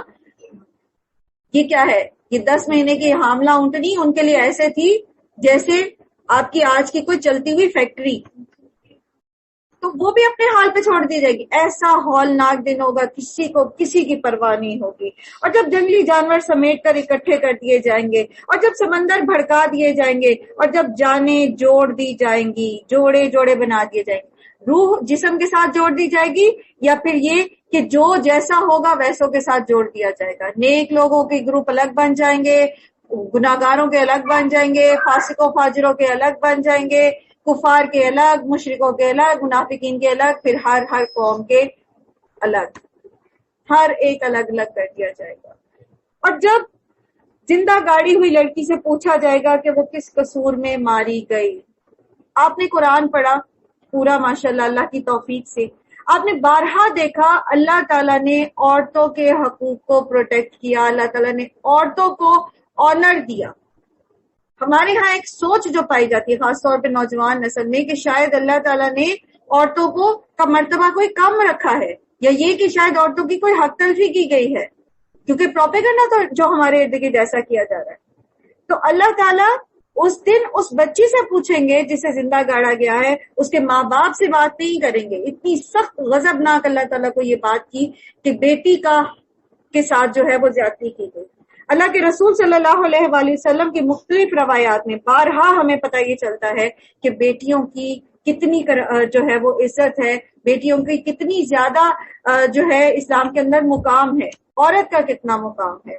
یہ کیا ہے؟ یہ 10 مہینے کی حاملہ اونٹنی ان کے لیے ایسے تھی جیسے آپ کی آج کی کوئی چلتی ہوئی فیکٹری، تو وہ بھی اپنے حال پہ چھوڑ دی جائے گی۔ ایسا ہولناک دن ہوگا، کسی کو کسی کی پرواہ نہیں ہوگی۔ اور جب جنگلی جانور سمیٹ کر اکٹھے کر دیے جائیں گے اور جب سمندر بھڑکا دیے جائیں گے اور جب جانیں جوڑ دی جائیں گی، جوڑے جوڑے بنا دیے جائیں گے، روح جسم کے ساتھ جوڑ دی جائے گی، یا پھر یہ کہ جو جیسا ہوگا ویسوں کے ساتھ جوڑ دیا جائے گا۔ نیک لوگوں کے گروپ الگ بن جائیں گے، گناہگاروں کے الگ بن جائیں گے، فاسقوں فاجروں کے الگ بن جائیں گے، کفار کے الگ، مشرکوں کے الگ، منافقین کے الگ، پھر ہر قوم کے الگ، ہر ایک الگ الگ کر دیا جائے گا۔ اور جب زندہ گاڑی ہوئی لڑکی سے پوچھا جائے گا کہ وہ کس قصور میں ماری گئی، آپ نے قرآن پڑھا پورا ماشاءاللہ اللہ کی توفیق سے، آپ نے بارہا دیکھا اللہ تعالیٰ نے عورتوں کے حقوق کو پروٹیکٹ کیا، اللہ تعالیٰ نے عورتوں کو آنر دیا۔ ہمارے ہاں ایک سوچ جو پائی جاتی ہے خاص طور پہ نوجوان نسل میں کہ شاید اللہ تعالیٰ نے عورتوں کو کا مرتبہ کوئی کم رکھا ہے، یا یہ کہ شاید عورتوں کی کوئی حق تلفی کی گئی ہے، کیونکہ پروپیگنڈا تو جو ہمارے ارد گرد ایسا کیا جا رہا ہے۔ تو اللہ تعالیٰ اس دن اس بچی سے پوچھیں گے جسے زندہ گاڑا گیا ہے، اس کے ماں باپ سے بات نہیں کریں گے۔ اتنی سخت غضبناک اللہ تعالیٰ کو یہ بات کی کہ بیٹی کے ساتھ جو ہے وہ زیادتی کی گئی۔ اللہ کے رسول صلی اللہ علیہ وآلہ وسلم کی مختلف روایات میں بارہا ہمیں پتہ یہ چلتا ہے کہ بیٹیوں کی کتنی جو ہے وہ عزت ہے، بیٹیوں کی کتنی زیادہ جو ہے اسلام کے اندر مقام ہے، عورت کا کتنا مقام ہے۔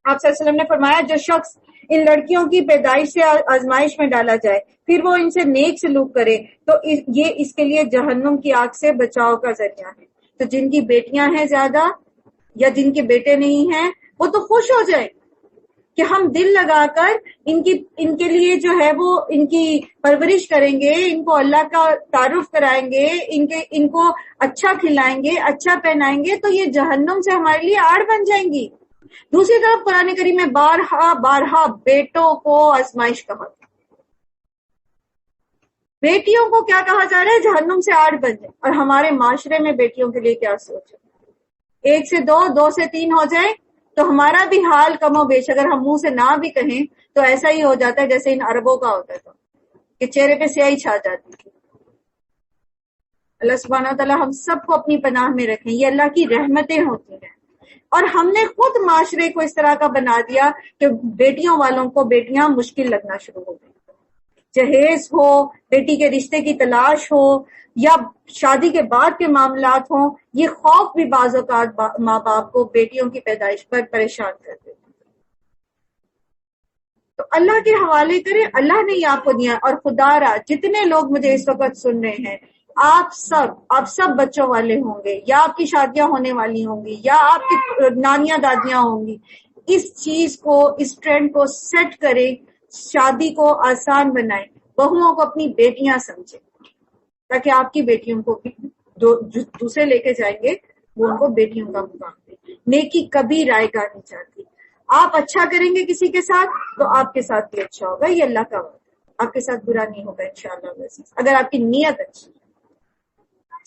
آپ صلی اللہ علیہ وسلم نے فرمایا جو شخص ان لڑکیوں کی پیدائش سے آزمائش میں ڈالا جائے پھر وہ ان سے نیک سلوک کرے تو یہ اس کے لیے جہنم کی آگ سے بچاؤ کا ذریعہ ہے۔ تو جن کی بیٹیاں ہیں زیادہ یا جن کے بیٹے نہیں ہیں وہ تو خوش ہو جائیں کہ ہم دل لگا کر ان کے لیے جو ہے وہ ان کی پرورش کریں گے، ان کو اللہ کا تعارف کرائیں گے، ان کو اچھا کھلائیں گے، اچھا پہنائیں گے، تو یہ جہنم سے ہمارے لیے آڑ بن جائیں گی۔ دوسری طرف قرآن کریم میں بارہا بیٹوں کو آزمائش کہا تھا، بیٹیوں کو کیا کہا جا رہا ہے؟ جہنم سے آڑ بن جائے۔ اور ہمارے معاشرے میں بیٹیوں کے لیے کیا سوچ ہے؟ 1 سے 2، 2 سے 3 ہو جائے تو ہمارا بھی حال کم و بیش اگر ہم منہ سے نہ بھی کہیں تو ایسا ہی ہو جاتا ہے جیسے ان عربوں کا ہوتا تھا کہ چہرے پہ سیاہی چھا جاتی تھی۔ اللہ سبحانہ و تعالی ہم سب کو اپنی پناہ میں رکھیں، یہ اللہ کی رحمتیں ہوتی ہیں۔ اور ہم نے خود معاشرے کو اس طرح کا بنا دیا کہ بیٹیوں والوں کو بیٹیاں مشکل لگنا شروع ہو گئی، جہیز ہو، بیٹی کے رشتے کی تلاش ہو یا شادی کے بعد کے معاملات ہوں، یہ خوف بھی بعض اوقات ماں باپ کو بیٹیوں کی پیدائش پر پریشان کر دیتے۔ تو اللہ کے حوالے کریں، اللہ نے یہ آپ کو دیا۔ اور خدا را جتنے لوگ مجھے اس وقت سن رہے ہیں، آپ سب بچوں والے ہوں گے، یا آپ کی شادیاں ہونے والی ہوں گی، یا آپ کی نانیاں دادیاں ہوں گی، اس چیز کو، اس ٹرینڈ کو سیٹ کریں، شادی کو آسان بنائیں، بہوؤں کو اپنی بیٹیاں سمجھیں تاکہ آپ کی بیٹیوں کو بھی دوسرے لے کے جائیں گے وہ ان کو بیٹیوں کا مقام دیں۔ نیکی کبھی رائے گاہ نہیں چاہتی۔ آپ اچھا کریں گے کسی کے ساتھ تو آپ کے ساتھ بھی اچھا ہوگا، یہ اللہ کا وعدہ ہے، آپ کے ساتھ برا نہیں ہوگا انشاءاللہ اگر آپ کی نیت اچھی ہے۔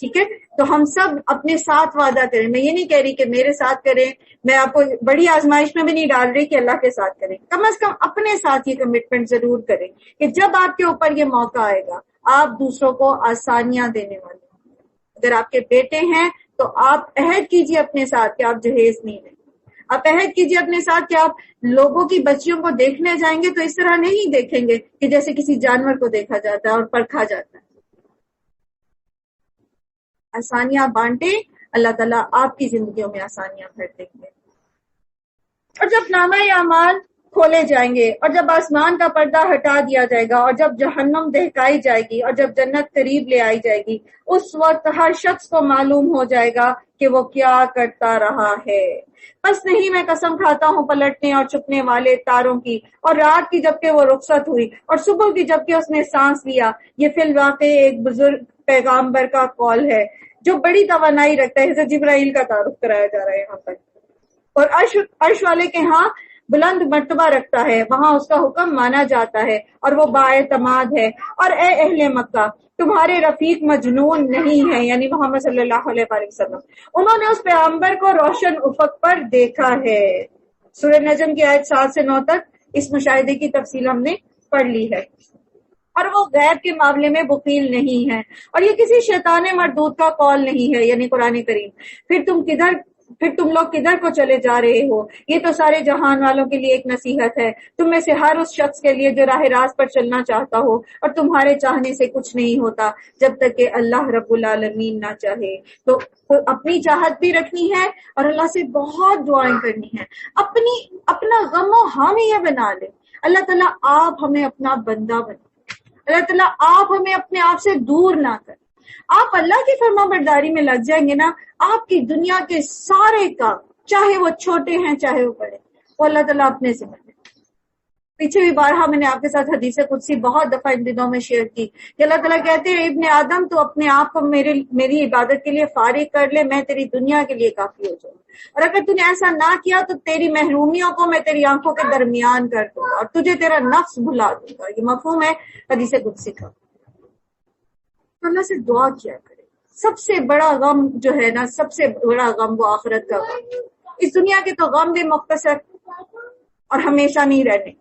ٹھیک ہے، تو ہم سب اپنے ساتھ وعدہ کریں۔ میں یہ نہیں کہہ رہی کہ میرے ساتھ کریں، میں آپ کو بڑی آزمائش میں بھی نہیں ڈال رہی کہ اللہ کے ساتھ کریں، کم از کم اپنے ساتھ یہ کمٹمنٹ ضرور کریں کہ جب آپ کے اوپر یہ موقع آئے گا آپ دوسروں کو آسانیاں دینے والے ہیں۔ اگر آپ کے بیٹے ہیں تو آپ عہد کیجیے اپنے ساتھ کہ آپ جہیز نہیں لیں، آپ عہد کیجیے اپنے ساتھ کہ آپ لوگوں کی بچیوں کو دیکھنے جائیں گے تو اس طرح نہیں دیکھیں گے کہ جیسے کسی جانور کو دیکھا جاتا ہے اور پرکھا جاتا ہے۔ آسانیاں بانٹیں، اللہ تعالیٰ آپ کی زندگیوں میں آسانیاں بھر دیں گے۔ اور جب نامہ اعمال کھولے جائیں گے، اور جب آسمان کا پردہ ہٹا دیا جائے گا، اور جب جہنم دہکائی جائے گی، اور جب جنت قریب لے آئی جائے گی، اس وقت ہر شخص کو معلوم ہو جائے گا کہ وہ کیا کرتا رہا ہے۔ بس نہیں، میں قسم کھاتا ہوں پلٹنے اور چھپنے والے تاروں کی، اور رات کی جبکہ وہ رخصت ہوئی، اور صبح کی جبکہ اس نے سانس لیا۔ یہ فی الواقع ایک بزرگ پیغامبر کا قول ہے جو بڑی توانائی رکھتا ہے۔ حضرت جبرائیل کا تعارف کرایا جا رہا ہے یہاں پر، اور عرش والے کے ہاں بلند مرتبہ رکھتا ہے، وہاں اس کا حکم مانا جاتا ہے اور وہ بااعتماد ہے۔ اور اے اہل مکہ، تمہارے رفیق مجنون نہیں ہے، یعنی محمد صلی اللہ علیہ وآلہ وسلم، انہوں نے اس پیغمبر کو روشن افق پر دیکھا ہے۔ سورہ نجم کی آیت 7 سے 9 تک اس مشاہدے کی تفصیل ہم نے پڑھ لی ہے۔ اور وہ غیب کے معاملے میں بخیل نہیں ہے، اور یہ کسی شیطان مردود کا قول نہیں ہے، یعنی قرآن کریم۔ پھر تم لوگ کدھر کو چلے جا رہے ہو؟ یہ تو سارے جہان والوں کے لیے ایک نصیحت ہے، تم میں سے ہر اس شخص کے لیے جو راہ راست پر چلنا چاہتا ہو، اور تمہارے چاہنے سے کچھ نہیں ہوتا جب تک کہ اللہ رب العالمین نہ چاہے۔ تو اپنی چاہت بھی رکھنی ہے اور اللہ سے بہت دعائیں کرنی ہے، اپنا غم و ہم یہ بنا لے، اللہ تعالیٰ آپ ہمیں اپنا بندہ بنا، اللہ تعالیٰ آپ ہمیں اپنے آپ سے دور نہ کریں۔ آپ اللہ کی فرما برداری میں لگ جائیں گے نا، آپ کی دنیا کے سارے کام، چاہے وہ چھوٹے ہیں چاہے وہ بڑے، وہ اللہ تعالیٰ اپنے سے کرے۔ پیچھے بھی بارہا میں نے آپ کے ساتھ حدیث قدسی بہت دفعہ ان دنوں میں شیئر کی کہ اللہ تعالیٰ کہتے ہیں ابن آدم تو اپنے آپ کو میری عبادت کے لیے فارغ کر لے، میں تیری دنیا کے لیے کافی ہو جاؤں، اور اگر تو نے ایسا نہ کیا تو تیری محرومیوں کو میں تیری آنکھوں کے درمیان کر دوں گا اور تجھے تیرا نفس بھلا دوں گا۔ یہ مفہوم ہے حدیث قدسی کا۔ تو اللہ سے دعا کیا کرے۔ سب سے بڑا غم جو ہے نا، سب سے بڑا غم وہ آخرت کا غم۔ اس دنیا کے تو غم بھی مختصر اور ہمیشہ نہیں رہنے،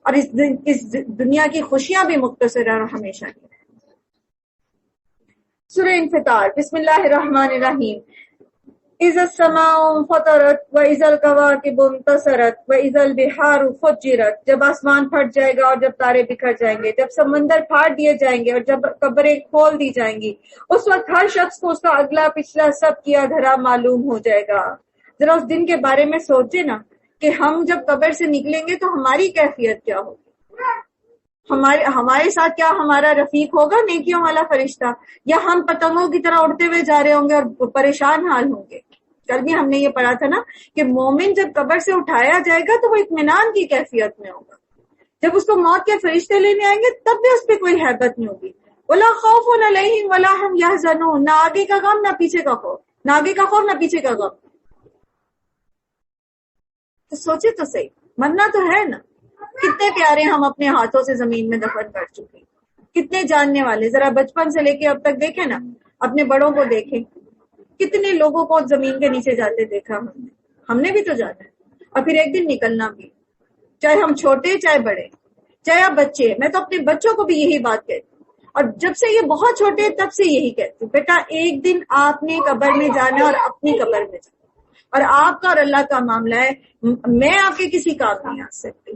اور اس دنیا کی خوشیاں بھی مختصر اور ہمیشہ نہیں رہنے۔ سورہ انفطار، بسم اللہ الرحمن الرحیم۔ اذا السماء انفطرت واذا الكواكب انتثرت واذا البحار فجرت، جب آسمان پھٹ جائے گا اور جب تارے بکھر جائیں گے، جب سمندر پھاڑ دیے جائیں گے اور جب قبریں کھول دی جائیں گی، اس وقت ہر شخص کو اس کا اگلا پچھلا سب کیا دھرا معلوم ہو جائے گا۔ ذرا اس دن کے بارے میں سوچے نا کہ ہم جب قبر سے نکلیں گے تو ہماری کیفیت کیا ہوگی، ہمارے ساتھ کیا ہمارا رفیق ہوگا نیکیوں والا فرشتہ، یا ہم پتنگوں کی طرح اڑتے ہوئے جا رہے ہوں گے اور پریشان حال ہوں گے۔ کل بھی ہم نے یہ پڑھا تھا نا کہ مومن جب قبر سے اٹھایا جائے گا تو وہ اطمینان کی کیفیت میں ہوگا، جب اس کو موت کے فرشتے لینے آئیں گے تب بھی اس پہ کوئی ہیبت نہیں ہوگی۔ وَلَا خَوْفٌ عَلَيْهِمْ وَلَا هُمْ يَحْزَنُونَ، نہ آگے کا غم نہ پیچھے کا خوف، نہ آگے کا خوف نہ پیچھے کا غم۔ تو سوچے تو صحیح، مرنا تو ہے نا۔ کتنے پیارے ہم اپنے ہاتھوں سے زمین میں دفن کر چکے، کتنے جاننے والے، ذرا بچپن سے لے کے اب تک دیکھیں نا، اپنے بڑوں کو دیکھیں، کتنے لوگوں کو زمین کے نیچے جاتے دیکھا ہم نے بھی تو جانا ہے، اور پھر ایک دن نکلنا بھی، چاہے ہم چھوٹے چاہے بڑے، چاہے آپ بچے۔ میں تو اپنے بچوں کو بھی یہی بات کہتی ہوں، اور جب سے یہ بہت چھوٹے تب سے یہی کہتی ہوں، بیٹا ایک دن آپ نے قبر میں جانا اور اپنی قبر میں جانا، اور آپ کا اور اللہ کا معاملہ ہے، میں آپ کے کسی کام نہیں آ سکتی۔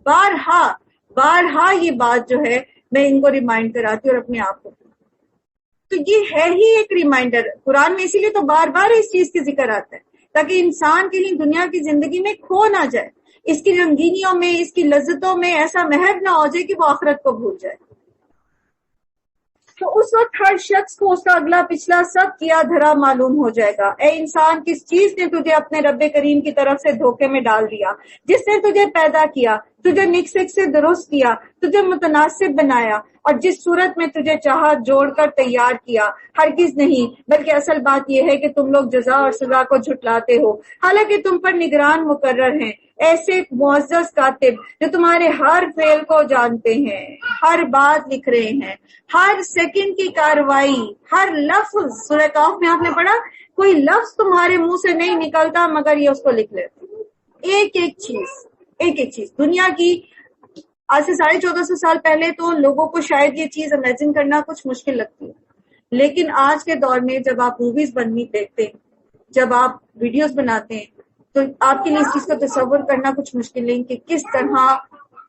بارہا یہ بات جو ہے میں ان کو ریمائنڈ کراتی ہوں اور اپنے آپ کو، تو یہ ہے ہی ایک ریمائنڈر قرآن میں، اسی لیے تو بار بار اس چیز کی ذکر آتا ہے تاکہ انسان کہیں دنیا کی زندگی میں کھو نہ جائے، اس کی رنگینیوں میں، اس کی لذتوں میں ایسا محو نہ ہو جائے کہ وہ آخرت کو بھول جائے۔ تو اس وقت ہر شخص کو اس کا اگلا پچھلا سب کیا دھرا معلوم ہو جائے گا۔ اے انسان، کس چیز نے تجھے اپنے رب کریم کی طرف سے دھوکے میں ڈال دیا، جس نے تجھے پیدا کیا، تجھے نک سک سے درست کیا، تجھے متناسب بنایا، اور جس صورت میں تجھے چاہا جوڑ کر تیار کیا؟ ہرگز نہیں، بلکہ اصل بات یہ ہے کہ تم لوگ جزا اور سزا کو جھٹلاتے ہو، حالانکہ تم پر نگران مقرر ہیں، ایسے معزز کاتب جو تمہارے ہر فعل کو جانتے ہیں، ہر بات لکھ رہے ہیں، ہر سیکنڈ کی کاروائی، ہر لفظ۔ سورہ کہف میں آپ نے پڑھا کوئی لفظ تمہارے منہ سے نہیں نکلتا مگر یہ اس کو لکھ لیتے، ایک ایک چیز دنیا کی۔ آج سے 1450 سال پہلے تو لوگوں کو شاید یہ چیز امیجن کرنا کچھ مشکل لگتی ہے، لیکن آج کے دور میں جب آپ موویز بننی دیکھتے ہیں، جب آپ ویڈیوز بناتے ہیں، تو آپ کے لیے اس چیز کو تصور کرنا کچھ مشکل نہیں کہ کس طرح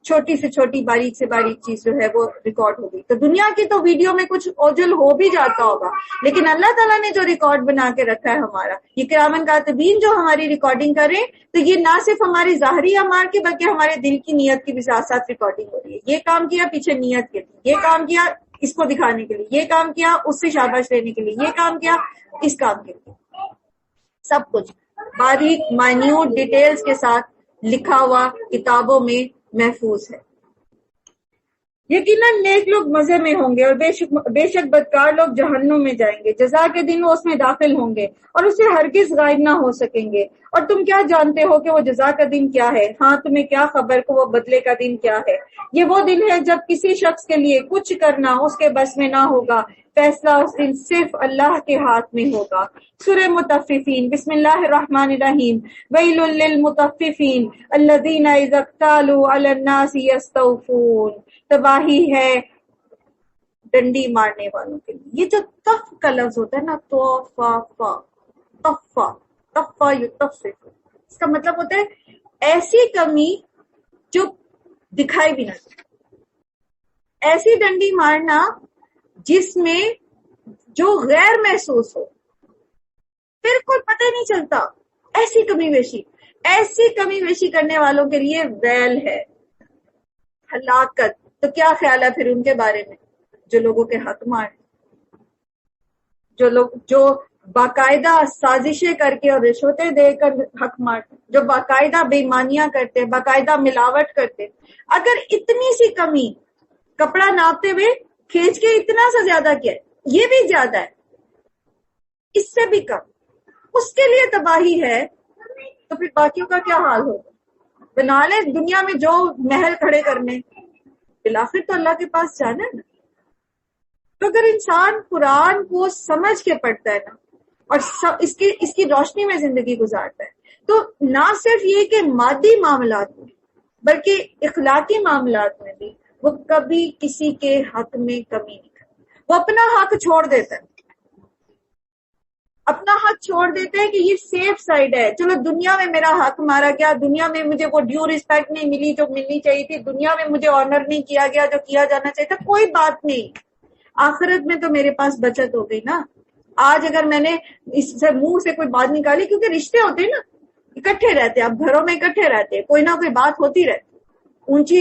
چھوٹی سے چھوٹی باریک سے باریک چیز جو ہے وہ ریکارڈ ہو گئی. تو دنیا کی تو ویڈیو میں کچھ اوجل ہو بھی جاتا ہوگا، لیکن اللہ تعالیٰ نے جو ریکارڈ بنا کے رکھا ہے ہمارا، یہ کرامن کاتبین جو ہماری ریکارڈنگ کریں، تو یہ نہ صرف ہماری ظاہری اعمال کی بلکہ ہمارے دل کی نیت کی بھی ساتھ ساتھ ریکارڈنگ ہو رہی ہے. یہ کام کیا پیچھے نیت کے لیے، یہ کام کیا اس کو دکھانے کے لیے، یہ کام کیا اس سے شاباش لینے کے لیے، یہ کام کیا اس کام کے لیے. سب کچھ باریک مائنیوٹ ڈیٹیلز کے ساتھ لکھا ہوا کتابوں میں محفوظ ہے. یقیناً نیک لوگ مزے میں ہوں گے اور بے شک بدکار لوگ جہنم میں جائیں گے. جزا کے دن وہ اس میں داخل ہوں گے اور اسے ہرگز غائب نہ ہو سکیں گے. اور تم کیا جانتے ہو کہ وہ جزا کا دن کیا ہے؟ ہاں تمہیں کیا خبر کہ وہ بدلے کا دن کیا ہے؟ یہ وہ دن ہے جب کسی شخص کے لیے کچھ کرنا اس کے بس میں نہ ہوگا. فیصلہ اس دن صرف اللہ کے ہاتھ میں ہوگا. سورہ مطففین. بسم اللہ الرحمن الرحیم. ویل للمطففین الذین اذا اکتالوا علی الناس یستوفون. تباہی ہے ڈنڈی مارنے والوں کے لیے. یہ جو تف کا لفظ ہوتا ہے نا، تفا یتفف، اس کا مطلب ہوتا ہے ایسی کمی جو دکھائی بھی نہ دے، ایسی ڈنڈی مارنا جس میں جو غیر محسوس ہو، بالکل پتہ نہیں چلتا. ایسی کمی بیشی کرنے والوں کے لیے ویل ہے، ہلاکت. تو کیا خیال ہے پھر ان کے بارے میں جو لوگوں کے حق مارے، جو باقاعدہ سازشیں کر کے اور رشوتیں دے کر حق مارتے، جو باقاعدہ بے ایمانیاں کرتے، باقاعدہ ملاوٹ کرتے. اگر اتنی سی کمی کپڑا ناپتے ہوئے کھینچ کے اتنا سا زیادہ کیا ہے، یہ بھی زیادہ ہے، اس سے بھی کم، اس کے لیے تباہی ہے، تو پھر باقیوں کا کیا حال ہوگا؟ بنا لے دنیا میں جو محل کھڑے کرنے، بالآخر تو اللہ کے پاس جانا ہے نا. تو اگر انسان قرآن کو سمجھ کے پڑھتا ہے نا اور اس کی روشنی میں زندگی گزارتا ہے، تو نہ صرف یہ کہ مادی معاملات میں بلکہ اخلاقی معاملات میں بھی وہ کبھی کسی کے حق میں کمی نہیں کرتا. وہ اپنا حق چھوڑ دیتا ہے، اپنا حق چھوڑ دیتے ہیں کہ یہ سیف سائڈ ہے. چلو دنیا میں میرا حق مارا گیا، دنیا میں مجھے وہ ڈیو ریسپیکٹ نہیں ملی جو ملنی چاہیے تھی، دنیا میں مجھے آنر نہیں کیا گیا جو کیا جانا چاہیے تھا، کوئی بات نہیں. آخرت میں تو میرے پاس بچت ہو گئی نا. آج اگر میں نے اس سے منہ سے کوئی بات نکالی، کیونکہ رشتے ہوتے ہیں نا، اکٹھے رہتے ہیں، اب گھروں میں اکٹھے رہتے ہیں، کوئی نہ کوئی بات ہوتی رہتی، اونچی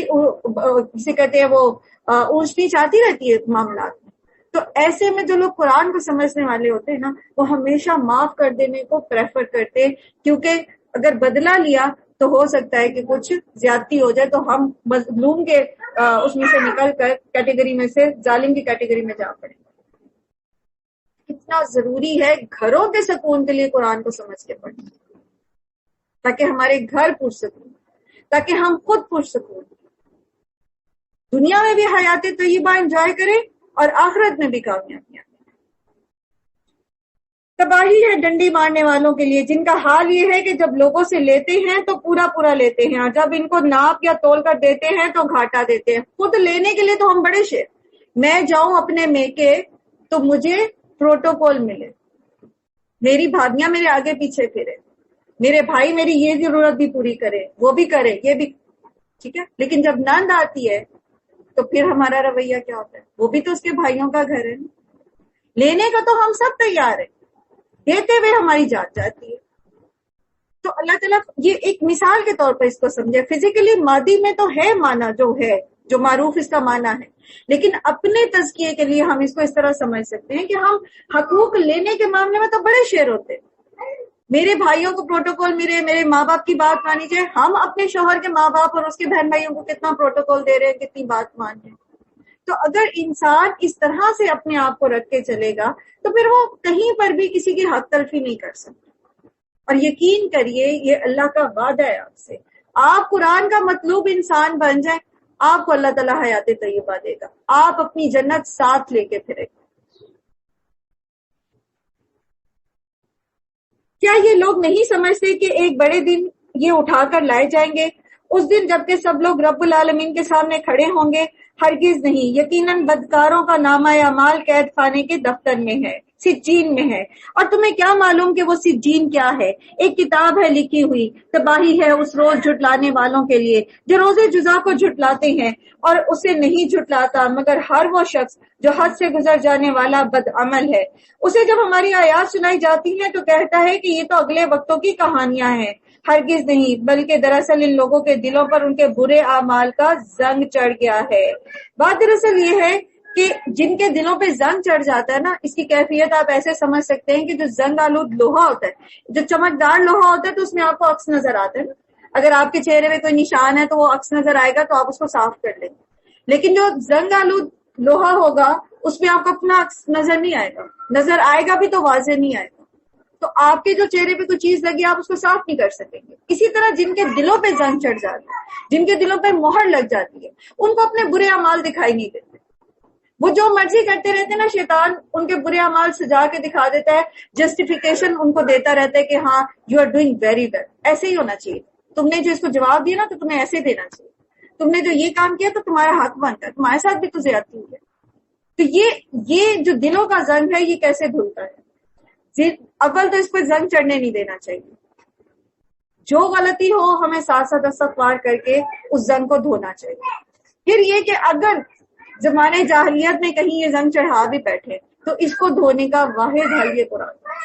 جسے کہتے ہیں وہ اونچ نیچ آتی رہتی ہے معاملات میں. تو ایسے میں جو لوگ قرآن کو سمجھنے والے ہوتے ہیں نا، وہ ہمیشہ معاف کر دینے کو پریفر کرتے، کیونکہ اگر بدلہ لیا تو ہو سکتا ہے کہ کچھ زیادتی ہو جائے تو ہم مظلوم کے اس میں سے نکل کر کیٹیگری میں سے ظالم کی کیٹیگری میں جا پڑیں. اتنا ضروری ہے گھروں کے سکون کے لیے قرآن کو سمجھ کے پڑھنا، تاکہ ہمارے گھر پرسکون، تاکہ ہم خود پرسکون، دنیا میں بھی حیات طیبہ انجوائے کریں اور آخرت میں بھی کامیابیاں. تباہی ہے ڈنڈی مارنے والوں کے لیے جن کا حال یہ ہے کہ جب لوگوں سے لیتے ہیں تو پورا پورا لیتے ہیں، اور جب ان کو ناپ یا تول کر دیتے ہیں تو گھاٹا دیتے ہیں. خود لینے کے لیے تو ہم بڑے شیر، میں جاؤں اپنے میکے تو مجھے پروٹوکول ملے، میری بھابیاں میرے آگے پیچھے پھرے، میرے بھائی میری یہ ضرورت بھی پوری کرے، وہ بھی کرے، یہ بھی ٹھیک ہے. لیکن جب نند آتی ہے تو پھر ہمارا رویہ کیا ہوتا ہے؟ وہ بھی تو اس کے بھائیوں کا گھر ہے، لینے کا تو ہم سب تیار ہیں، دیتے ہوئے ہماری جان جاتی ہے. تو اللہ تعالیٰ یہ ایک مثال کے طور پر اس کو سمجھے. فزیکلی مادی میں تو ہے معنی جو ہے، جو معروف اس کا معنی ہے، لیکن اپنے تزکیے کے لیے ہم اس کو اس طرح سمجھ سکتے ہیں کہ ہم حقوق لینے کے معاملے میں تو بڑے شیر ہوتے ہیں. میرے بھائیوں کو پروٹوکول ملے، میرے ماں باپ کی بات مانی جائے، ہم اپنے شوہر کے ماں باپ اور اس کے بہن بھائیوں کو کتنا پروٹوکول دے رہے ہیں، کتنی بات مان رہے ہیں. تو اگر انسان اس طرح سے اپنے آپ کو رکھ کے چلے گا تو پھر وہ کہیں پر بھی کسی کی حق تلفی نہیں کر سکتا. اور یقین کریے یہ اللہ کا وعدہ ہے آپ سے، آپ قرآن کا مطلوب انسان بن جائیں، آپ کو اللہ تعالیٰ حیات طیبہ دے گا، آپ اپنی جنت ساتھ لے کے پھرے گا. کیا یہ لوگ نہیں سمجھتے کہ ایک بڑے دن یہ اٹھا کر لائے جائیں گے، اس دن جبکہ سب لوگ رب العالمین کے سامنے کھڑے ہوں گے؟ ہرگز نہیں، یقیناً بدکاروں کا نامہ اعمال قید خانے کے دفتر میں ہے. سجین میں ہے. اور تمہیں کیا معلوم کہ وہ سجین کیا ہے؟ ایک کتاب ہے لکھی ہوئی. تباہی ہے اس روز جھٹلانے والوں کے لیے جو روز جزا کو جھٹلاتے ہیں اور اسے نہیں جھٹلاتا مگر ہر وہ شخص جو حد سے گزر جانے والا بدعمل ہے. اسے جب ہماری آیات سنائی جاتی ہیں تو کہتا ہے کہ یہ تو اگلے وقتوں کی کہانیاں ہیں. ہرگز نہیں، بلکہ دراصل ان لوگوں کے دلوں پر ان کے برے اعمال کا زنگ چڑھ گیا ہے. بات دراصل یہ ہے کہ جن کے دلوں پہ زنگ چڑھ جاتا ہے نا، اس کی کیفیت آپ ایسے سمجھ سکتے ہیں کہ جو زنگ آلود لوہا ہوتا ہے، جو چمکدار لوہا ہوتا ہے تو اس میں آپ کو عکس نظر آتا ہے نا. اگر آپ کے چہرے میں کوئی نشان ہے تو وہ عکس نظر آئے گا تو آپ اس کو صاف کر لیں گے. لیکن جو زنگ آلود لوہا ہوگا اس میں آپ کو اپنا عکس نظر نہیں آئے گا، نظر آئے گا بھی تو واضح نہیں آئے گا. تو آپ کے جو چہرے پہ کوئی چیز لگی آپ اس کو صاف نہیں کر سکیں گے. اسی طرح جن کے دلوں پہ زنگ چڑھ جاتی ہے، جن کے دلوں پہ مہر لگ جاتی ہے، ان کو اپنے برے اعمال دکھائی نہیں دیتے. وہ جو مرضی کرتے رہتے ہیں نا، شیطان ان کے برے اعمال سجا کے دکھا دیتا ہے، جسٹیفیکیشن ان کو دیتا رہتا ہے کہ ہاں you are doing very well. ایسے ہی ہونا چاہیے. تم نے جو اس کو جواب دیا نا تو تمہیں ایسے دینا چاہیے. تم نے جو یہ کام کیا تو تمہارا حق بنتا ہے. تمہارے ساتھ بھی تو زیادتی ہوئی ہے. تو یہ جو دلوں کا زنگ ہے یہ کیسے دھلتا ہے؟ اول تو اس پر زنگ چڑھنے نہیں دینا چاہیے. جو غلطی ہو ہمیں ساتھ ساتھ استغفار کر کے اس زنگ کو دھونا چاہیے. پھر یہ کہ اگر زمانے جاہلیت میں کہیں یہ زنگ چڑھا بھی بیٹھے تو اس کو دھونے کا واحد حل یہ قرآن ہے.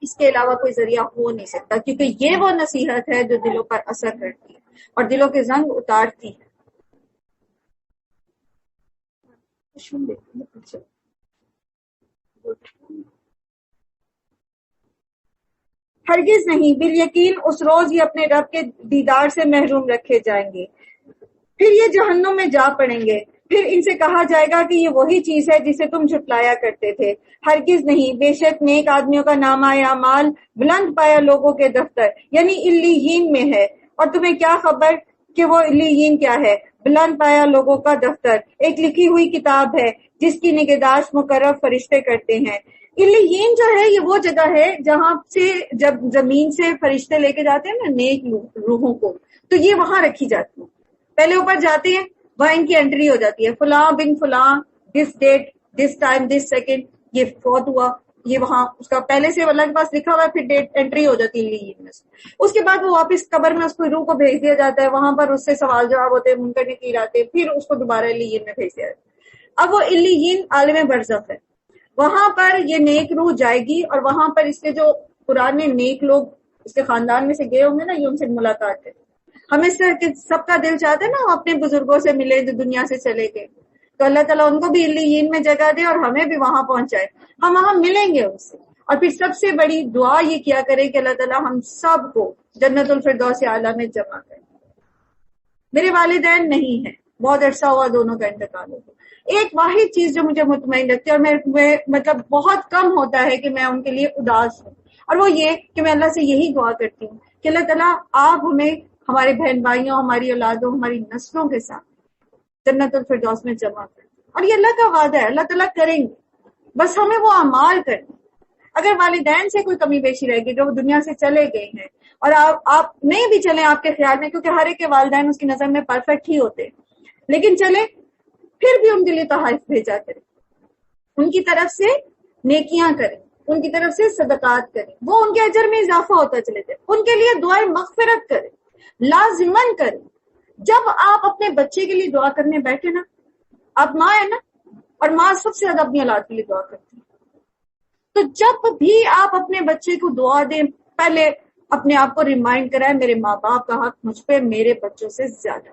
اس کے علاوہ کوئی ذریعہ ہو نہیں سکتا، کیونکہ یہ وہ نصیحت ہے جو دلوں پر اثر کرتی ہے اور دلوں کے زنگ اتارتی ہے. ہرگز نہیں، بالیقین اس روز یہ اپنے رب کے دیدار سے محروم رکھے جائیں گے. پھر یہ جہنم میں جا پڑیں گے. پھر ان سے کہا جائے گا کہ یہ وہی چیز ہے جسے تم جھٹلایا کرتے تھے. ہرگز نہیں، بے شک نیک آدمیوں کا نامہ اعمال بلند پایا لوگوں کے دفتر یعنی علیین میں ہے. اور تمہیں کیا خبر کہ وہ علیین کیا ہے؟ بلند پایا لوگوں کا دفتر ایک لکھی ہوئی کتاب ہے جس کی نگہداشت مقرب فرشتے کرتے ہیں. علیین جو ہے یہ وہ جگہ ہے جہاں سے جب زمین سے فرشتے لے کے جاتے ہیں نا نیک روحوں کو، تو یہ وہاں رکھی جاتی ہے. پہلے اوپر جاتے ہیں، وہاں ان کی انٹری ہو جاتی ہے، فلاں بن فلاں، this date, this time, this second, یہ فوت ہوا. یہ وہاں اس کا پہلے سے اللہ کے پاس لکھا ہوا ہے، پھر ڈیٹ انٹری ہو جاتی ہے میں سے. اس کے بعد وہ واپس قبر میں اس کو روح کو بھیج دیا جاتا ہے. وہاں پر اس سے سوال جواب ہوتے ہیں، منکر نکیر آتے ہیں، پھر اس کو دوبارہ علیین میں بھیج دیا جاتا ہے. اب وہ علیین عالم برزخ ہے. وہاں پر یہ نیک روح جائے گی اور وہاں پر اس کے جو پرانے نیک لوگ اس کے خاندان میں سے گئے ہوں گے نا، یہ ان سے ملاقات کریں. ہمیں سب کا دل چاہتا ہے نا وہ اپنے بزرگوں سے ملے جو دنیا سے چلے گئے. تو اللہ تعالیٰ ان کو بھی علیین میں جگہ دے اور ہمیں بھی وہاں پہنچائے. ہم وہاں ملیں گے ان سے. اور پھر سب سے بڑی دعا یہ کیا کرے کہ اللہ تعالیٰ ہم سب کو جنت الفردوس اعلیٰ میں جمع کرے. میرے والدین نہیں ہیں، بہت عرصہ ہوا دونوں کا انتقال ہو گیا. ایک واحد چیز جو مجھے مطمئن رکھتی ہے اور میں مطلب بہت کم ہوتا ہے کہ میں ان کے لیے اداس ہوں، اور وہ یہ کہ میں اللہ سے یہی دعا کرتی ہوں کہ اللہ تعالیٰ آپ ہمیں ہمارے بہن بھائیوں، ہماری اولادوں، ہماری نسلوں کے ساتھ جنت الفردوس میں جمع کریں. اور یہ اللہ کا وعدہ ہے، اللہ تعالیٰ کریں گے، بس ہمیں وہ اعمال کرنے. اگر والدین سے کوئی کمی بیشی رہے گی جو وہ دنیا سے چلے گئے ہیں اور آپ نہیں بھی چلیں آپ کے خیال میں، کیونکہ ہر ایک کے والدین اس کی نظر میں پرفیکٹ ہی ہوتے ہیں، لیکن چلے پھر بھی ان کے لیے تحائف بھیجا کریں، ان کی طرف سے نیکیاں کریں، ان کی طرف سے صدقات کریں، وہ ان کے اجر میں اضافہ ہوتا چلے جائے. ان کے لیے دعائیں مغفرت کریں، لازمن کریں. جب آپ اپنے بچے کے لیے دعا کرنے بیٹھے نا، آپ ماں ہے نا، اور ماں سب سے زیادہ اپنی اولاد کے لیے دعا کرتی ہے. تو جب بھی آپ اپنے بچے کو دعا دیں، پہلے اپنے آپ کو ریمائنڈ کرائیں میرے ماں باپ کا حق مجھ پہ میرے بچوں سے زیادہ.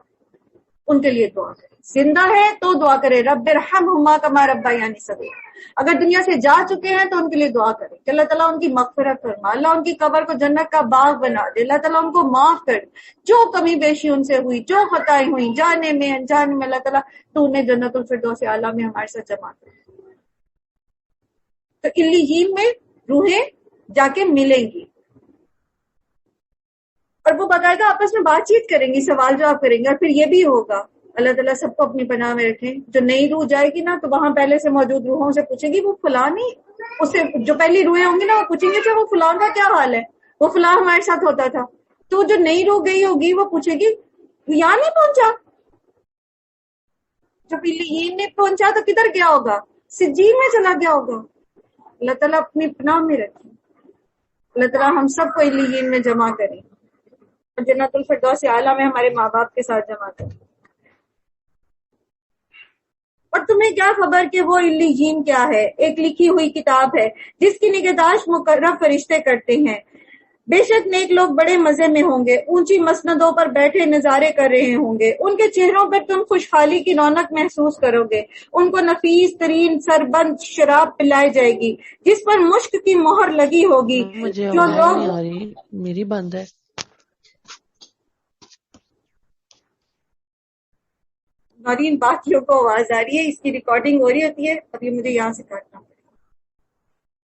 ان کے لیے دعا کریں. زندہ ہے تو دعا کرے رب ارحمہما کما ربیانی صغیرا. اگر دنیا سے جا چکے ہیں تو ان کے لیے دعا کریں کہ اللہ تعالیٰ ان کی مغفرت فرما، اللہ ان کی قبر کو جنت کا باغ بنا دے، اللہ تعالیٰ ان کو معاف کر، جو کمی بیشی ان سے ہوئی، جو خطائیں ہوئی جانے میں انجانے میں، اللہ تعالیٰ تو انہیں جنت الفردوس اعلیٰ میں ہمارے ساتھ جمع کر. تو علیین میں روحیں جا کے ملیں گی اور وہ باقاعدہ آپس میں بات چیت کریں گی، سوال جواب کریں گے. اور پھر یہ بھی ہوگا، اللہ تعالیٰ سب کو اپنی پناہ میں رکھیں، جو نئی روح جائے گی نا تو وہاں پہلے سے موجود روحوں سے پوچھے گی وہ فلاں نہیں، اس سے جو پہلی روحیں ہوں گی نا وہ پوچھیں گے کہ وہ فلاں کا کیا حال ہے، وہ فلاں ہمارے ساتھ ہوتا تھا. تو جو نئی روح گئی ہوگی وہ پوچھے گی یہاں نہیں پہنچا، جو علیین نہیں پہنچا تو کدھر گیا ہوگا، سجین میں چلا گیا ہوگا. اللہ تعالیٰ اپنی پناہ میں رکھیں. اللہ تعالیٰ ہم سب کو علیین میں جمع کریں اور جنت الفردوس اعلیٰ میں ہمارے ماں باپ کے ساتھ جمع کریں. اور تمہیں کیا خبر کہ وہ علیین کیا ہے؟ ایک لکھی ہوئی کتاب ہے جس کی نگہداشت مقرب فرشتے کرتے ہیں. بے شک نیک لوگ بڑے مزے میں ہوں گے، اونچی مسندوں پر بیٹھے نظارے کر رہے ہوں گے. ان کے چہروں پر تم خوشحالی کی رونق محسوس کرو گے. ان کو نفیس ترین سربند شراب پلائی جائے گی جس پر مشک کی مہر لگی ہوگی. مجھے جو آواز لوگ نہیں آ رہی، میری بند ہے. نورین باقیوں کو آواز آ رہی ہے، اس کی ریکارڈنگ ہو رہی ہوتی ہے. ابھی مجھے یہاں سے کاٹنا.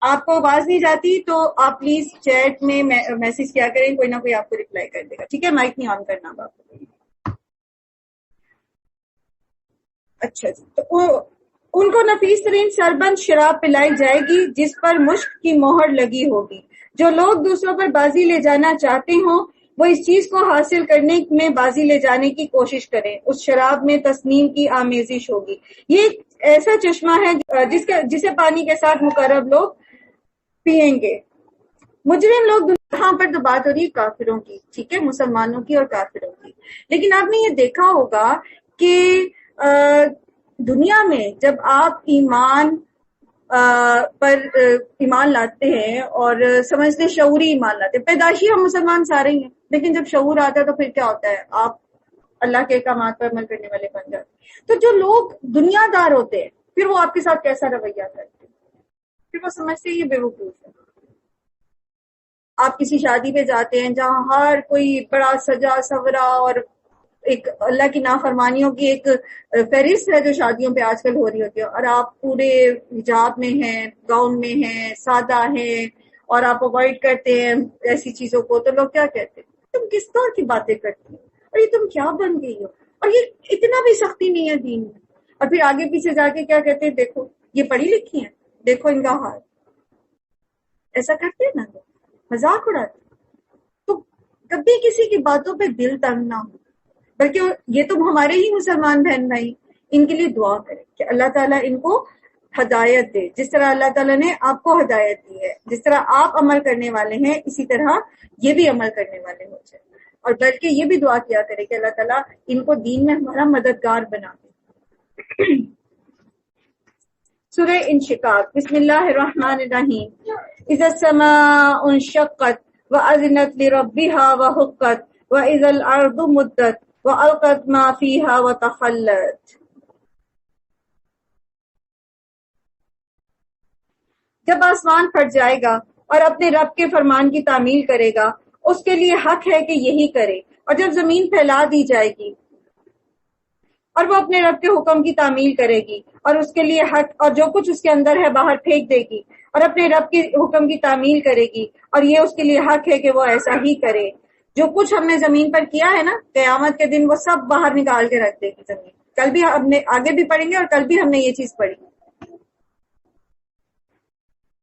آپ کو آواز نہیں جاتی تو آپ پلیز چیٹ میں میسج کیا کریں، کوئی نہ کوئی آپ کو ریپلائی کر دے گا. ٹھیک ہے، مائک نہیں آن کرنا اب آپ. اچھا جی، تو ان کو نفیس ترین سربند شراب پلائی جائے گی جس پر مشک کی مہر لگی ہوگی. جو لوگ دوسروں پر بازی لے جانا چاہتے ہوں وہ اس چیز کو حاصل کرنے میں بازی لے جانے کی کوشش کریں. اس شراب میں تسنیم کی آمیزش ہوگی. یہ ایک ایسا چشمہ ہے جسے پانی کے ساتھ مقرب لوگ پیئیں گے. مجرم لوگ یہاں پر تو بات ہو رہی ہے کافروں کی، ٹھیک ہے، مسلمانوں کی اور کافروں کی. لیکن آپ نے یہ دیکھا ہوگا کہ دنیا میں جب آپ ایمان پر ایمان لاتے ہیں اور سمجھتے شعوری ایمان لاتے ہیں، پیدائشی ہم مسلمان سارے ہی ہیں، لیکن جب شعور آتا ہے تو پھر کیا ہوتا ہے؟ آپ اللہ کے احکامات پر عمل کرنے والے بن جاتے ہیں. تو جو لوگ دنیا دار ہوتے ہیں پھر وہ آپ کے ساتھ کیسا رویہ کرتے ہیں؟ پھر وہ سمجھتے ہیں یہ بیوقوف ہے. آپ کسی شادی پہ جاتے ہیں جہاں ہر کوئی بڑا سجا سورا اور ایک اللہ کی نافرمانیوں کی ایک فہرست ہے جو شادیوں پہ آج کل ہو رہی ہوتی ہے، اور آپ پورے حجاب میں ہیں، گاؤن میں ہیں، سادہ ہیں، اور آپ اوائڈ کرتے ہیں ایسی چیزوں کو. تو لوگ کیا کہتے ہیں؟ تم کس طور کی باتیں کرتی ہو، اور یہ تم کیا بن گئی ہو، اور یہ اتنا بھی سختی نہیں ہے دین میں. اور پھر آگے پیچھے جا کے کیا کہتے ہیں؟ دیکھو یہ پڑھی لکھی ہیں، دیکھو ان کا حال. ایسا کرتے ہیں نا، مذاق اڑاتے. تو کبھی کسی کی باتوں پہ دل تنگ نہ ہو، بلکہ یہ تو ہمارے ہی مسلمان بہن بھائی، ان کے لیے دعا کریں کہ اللہ تعالیٰ ان کو ہدایت دے. جس طرح اللہ تعالیٰ نے آپ کو ہدایت دی ہے، جس طرح آپ عمل کرنے والے ہیں، اسی طرح یہ بھی عمل کرنے والے ہو جائیں. اور بلکہ یہ بھی دعا کیا کرے کہ اللہ تعالیٰ ان کو دین میں ہمارا مددگار بنا دے. سورہ انشقاق. بسم اللہ الرحمن الرحیم. اذا السماء انشقت واذنت لربها وحقت واذا الارض مدت والقت ما فيها وتخلت. جب آسمان پھٹ جائے گا اور اپنے رب کے فرمان کی تعمیل کرے گا، اس کے لیے حق ہے کہ یہی کرے. اور جب زمین پھیلا دی جائے گی اور وہ اپنے رب کے حکم کی تعمیل کرے گی، اور اس کے لیے حق، اور جو کچھ اس کے اندر ہے باہر پھینک دے گی اور اپنے رب کے حکم کی تعمیل کرے گی، اور یہ اس کے لیے حق ہے کہ وہ ایسا ہی کرے. جو کچھ ہم نے زمین پر کیا ہے نا، قیامت کے دن وہ سب باہر نکال کے رکھ دے گی زمین. کل بھی ہم نے آگے بھی پڑھیں گے اور کل بھی ہم نے یہ چیز پڑھی.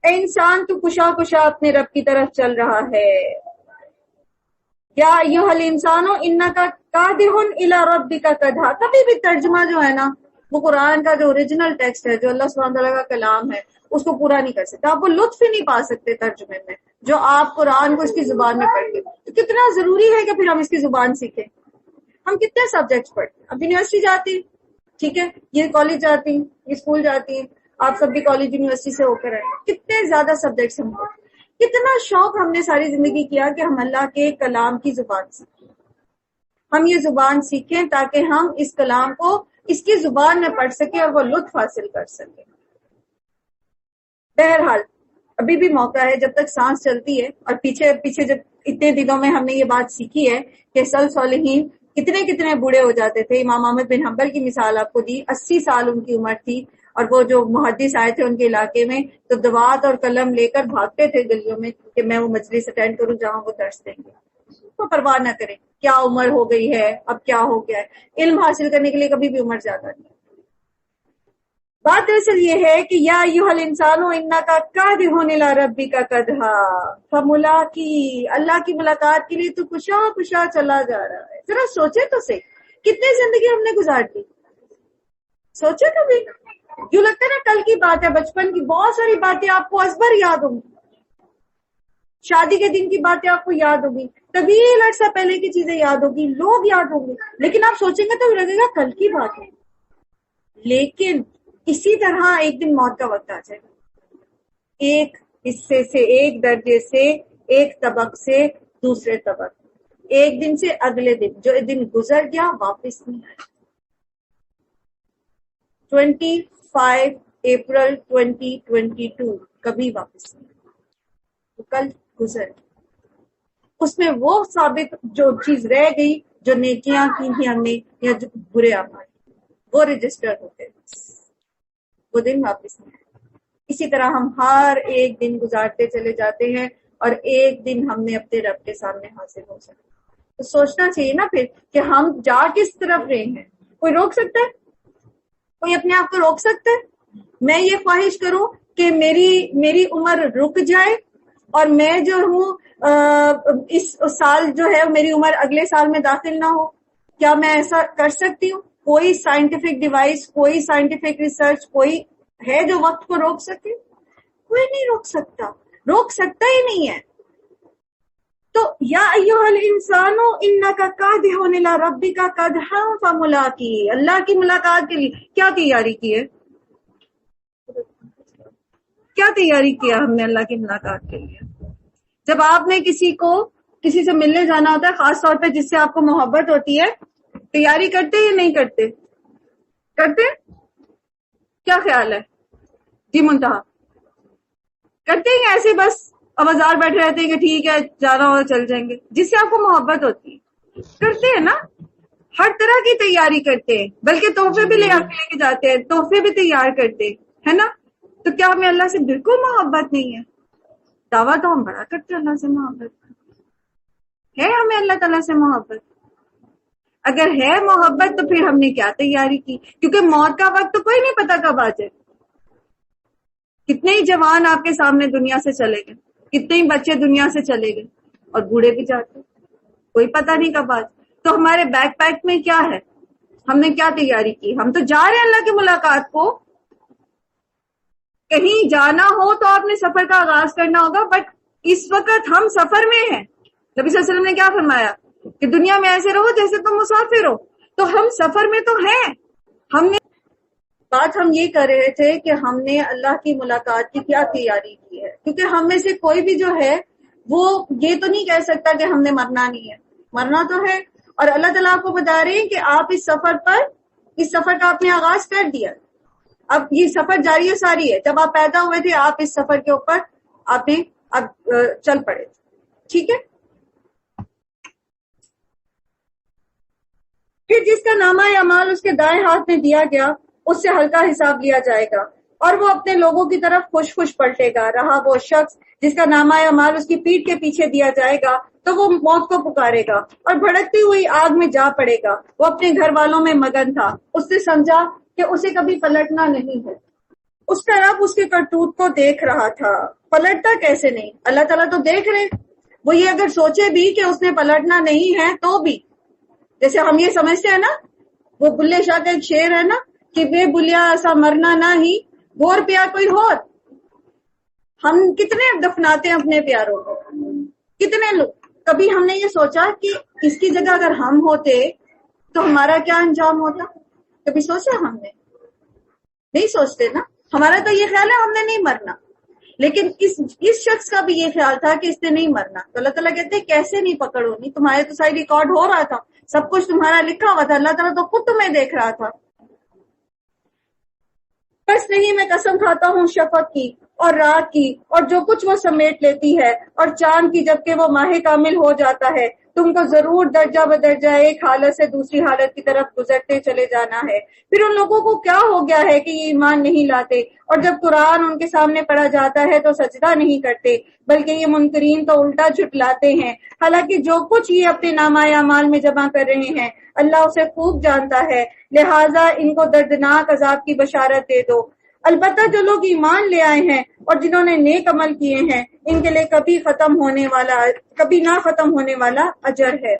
اے انسان تو کشا کشا اپنے رب کی طرف چل رہا ہے. یا ایھا الانسان انک کادح الی ربک کدحا. کبھی بھی ترجمہ جو ہے نا، وہ قرآن کا جو اوریجنل ٹیکسٹ ہے، جو اللہ سبحانہ تعالیٰ کا کلام ہے، اس کو پورا نہیں کر سکتے. آپ وہ لطف ہی نہیں پا سکتے ترجمے میں جو آپ قرآن کو اس کی زبان میں پڑھ کے. تو کتنا ضروری ہے کہ پھر ہم اس کی زبان سیکھیں. ہم کتنے سبجیکٹس پڑھتے ہیں. اب یونیورسٹی جاتی، ٹھیک ہے، یہ کالج جاتی، یہ اسکول جاتی ہیں، آپ سب بھی کالج یونیورسٹی سے ہو کر آئے. کتنے زیادہ سبجیکٹس ہم پڑھتے. کتنا شوق ہم نے ساری زندگی کیا کہ ہم اللہ کے کلام کی زبان سیکھیں. ہم یہ زبان سیکھیں تاکہ ہم اس کلام کو اس کی زبان میں پڑھ سکیں اور وہ لطف حاصل کر سکیں. بہرحال ابھی بھی موقع ہے، جب تک سانس چلتی ہے. اور پیچھے جب اتنے دنوں میں ہم نے یہ بات سیکھی ہے کہ صالحین کتنے بوڑھے ہو جاتے تھے. امام احمد بن حنبل کی مثال آپ کو دی، 80 سال ان کی عمر تھی، اور وہ جو محدث آئے تھے ان کے علاقے میں تو دوات اور قلم لے کر بھاگتے تھے گلیوں میں کہ میں وہ مجلس اٹینڈ کروں جہاں وہ درس دیں گے. تو پرواہ نہ کریں کیا عمر ہو گئی ہے، اب کیا ہو گیا ہے. علم حاصل کرنے کے لیے کبھی بھی عمر زیادہ نہیں. بات دراصل یہ ہے کہ یا ایھا الانسان انک کادح الی ربک کدحا فملاقی. اللہ کی ملاقات کے لیے تو کشا چلا جا رہا ہے. ذرا سوچے تو صحیح، کتنی زندگی ہم نے گزار دی. سوچے کبھی؟ یوں لگتا ہے نا کل کی بات ہے، بچپن کی بہت ساری باتیں آپ کو ازبر یاد ہوں گی، شادی کے دن کی باتیں آپ کو یاد ہوگی، طویل عرصہ پہلے کی چیزیں یاد ہوگی، لوگ یاد ہوں گے، لیکن آپ سوچیں گے تو لگے گا کل کی بات ہے. لیکن اسی طرح ایک دن موت کا وقت آ جائے گا، ایک حصے سے، ایک درجے سے، ایک طبق سے دوسرے طبق، ایک دن سے اگلے دن، جو دن گزر گیا واپس نہیں آیا. 25 اپریل 2022 کبھی واپس نہیں آیا، تو کل گزر گیا. اس میں وہ ثابت جو چیز رہ گئی، جو نیکیاں کی تھی ہم نے یا جو برے اعمال، وہ رجسٹر ہوتے، وہ دن واپس نہیں آئے. اسی طرح ہم ہر ایک دن گزارتے چلے جاتے ہیں اور ایک دن ہم نے اپنے رب کے سامنے حاضر ہو سکتے. تو سوچنا چاہیے نا پھر کہ ہم جا کس طرف رہے ہیں. کوئی روک سکتا ہے؟ کوئی اپنے آپ کو روک سکتا ہے؟ میں یہ خواہش کروں کہ میری عمر رک جائے اور میں جو ہوں اس سال جو ہے میری عمر اگلے سال میں داخل نہ ہو؟ کیا میں ایسا کر سکتی ہوں؟ کوئی سائنٹیفک ڈیوائس، کوئی سائنٹیفک ریسرچ، کوئی ہے جو وقت کو روک سکے؟ کوئی نہیں روک سکتا، روک سکتا ہی نہیں ہے. تو یا ایھا الانسان انک کادح الی ربک کدحا فملاقی، اللہ کی ملاقات کے لیے کیا تیاری کی ہے؟ کیا تیاری کیا ہم نے اللہ کی ملاقات کے لیے؟ جب آپ نے کسی سے ملنے جانا ہوتا ہے، خاص طور پہ جس سے آپ کو محبت ہوتی ہے، تیاری کرتے یا نہیں کرتے؟ کرتے؟ کیا خیال ہے جی منتہا؟ کرتے ہیں ایسے بس آوازار بیٹھے رہتے ہیں کہ ٹھیک ہے جانا ہو چل جائیں گے؟ جس سے آپ کو محبت ہوتی ہے کرتے ہیں نا، ہر طرح کی تیاری کرتے ہیں، بلکہ تحفے بھی لے کے جاتے ہیں، تحفے بھی تیار کرتے ہے نا. تو کیا ہمیں اللہ سے بالکل محبت نہیں ہے؟ دعویٰ تو ہم بڑا کرتے ہیں اللہ سے محبت ہے. ہمیں اللہ تعالیٰ سے محبت؟ اگر ہے محبت تو پھر ہم نے کیا تیاری کی؟ کیونکہ موت کا وقت تو کوئی نہیں پتا کب آ جائے. کتنے ہی جوان آپ کے سامنے دنیا سے چلے گئے، کتنے ہی بچے دنیا سے چلے گئے، اور بوڑھے بھی جاتے، کوئی پتہ نہیں کب آج. تو ہمارے بیک پیک میں کیا ہے؟ ہم نے کیا تیاری کی؟ ہم تو جا رہے ہیں اللہ کی ملاقات کو. کہیں جانا ہو تو آپ نے سفر کا آغاز کرنا ہوگا، بٹ اس وقت ہم سفر میں ہیں. نبی صلی اللہ علیہ وسلم نے کیا فرمایا کہ دنیا میں ایسے رہو جیسے تم مسافر ہو. تو ہم سفر میں تو ہیں. ہم یہ کر رہے تھے کہ ہم نے اللہ کی ملاقات کی کیا تیاری کی ہے، کیونکہ ہم میں سے کوئی بھی جو ہے وہ یہ تو نہیں کہہ سکتا کہ ہم نے مرنا نہیں ہے. مرنا تو ہے، اور اللہ تعالیٰ آپ کو بتا رہے ہیں کہ آپ اس سفر کا آپ نے آغاز کر دیا. اب یہ سفر جاری و ساری ہے. جب آپ پیدا ہوئے تھے آپ اس سفر کے اوپر آپ نے اب چل پڑے. ٹھیک ہے. پھر جس کا نامہ اعمال اس کے دائیں ہاتھ میں دیا گیا اس سے ہلکا حساب لیا جائے گا اور وہ اپنے لوگوں کی طرف خوش خوش پلٹے گا. رہا وہ شخص جس کا نامہ اعمال اس کی پیٹھ کے پیچھے دیا جائے گا تو وہ موت کو پکارے گا اور بھڑکتی ہوئی آگ میں جا پڑے گا. وہ اپنے گھر والوں میں مگن تھا، اس نے سمجھا کہ اسے کبھی پلٹنا نہیں ہے. اس کا رب اس کے کرتوت کو دیکھ رہا تھا. پلٹتا کیسے نہیں؟ اللہ تعالیٰ تو دیکھ رہے. وہ یہ اگر سوچے بھی کہ اس نے پلٹنا نہیں ہے تو بھی، جیسے ہم یہ سمجھتے ہیں نا، وہ بلے شاہ کا ایک شعر ہے نا کہ بے بلیا ایسا مرنا نہ ہی گور پیا کوئی اور. ہم کتنے دفناتے ہیں اپنے پیاروں کو، کتنے لوگ. کبھی ہم نے یہ سوچا کہ اس کی جگہ اگر ہم ہوتے تو ہمارا کیا انجام ہوتا؟ کبھی سوچا ہم نے؟ نہیں سوچتے نا. ہمارا تو یہ خیال ہے ہم نے نہیں مرنا، لیکن اس شخص کا بھی یہ خیال تھا کہ اس نے نہیں مرنا. تو اللہ تعالیٰ کہتے ہیں کیسے نہیں پکڑ ہونی؟ تمہارے تو ساری ریکارڈ ہو رہا تھا، سب کچھ تمہارا لکھا ہوا تھا. اللہ تعالیٰ تو خود تمہیں دیکھ رہا تھا. بس نہیں، میں قسم کھاتا ہوں شفق کی اور رات کی اور جو کچھ وہ سمیٹ لیتی ہے، اور چاند کی جبکہ وہ ماہ کامل ہو جاتا ہے. تم کو ضرور درجہ بدرجہ ایک حالت سے دوسری حالت کی طرف گزرتے چلے جانا ہے. پھر ان لوگوں کو کیا ہو گیا ہے کہ یہ ایمان نہیں لاتے، اور جب قرآن ان کے سامنے پڑھا جاتا ہے تو سجدہ نہیں کرتے، بلکہ یہ منکرین تو الٹا جھٹلاتے ہیں. حالانکہ جو کچھ یہ اپنے نامہ اعمال میں جمع کر رہے ہیں اللہ اسے خوب جانتا ہے، لہٰذا ان کو دردناک عذاب کی بشارت دے دو. البتہ جو لوگ ایمان لے آئے ہیں اور جنہوں نے نیک عمل کیے ہیں ان کے لیے کبھی نہ ختم ہونے والا اجر ہے.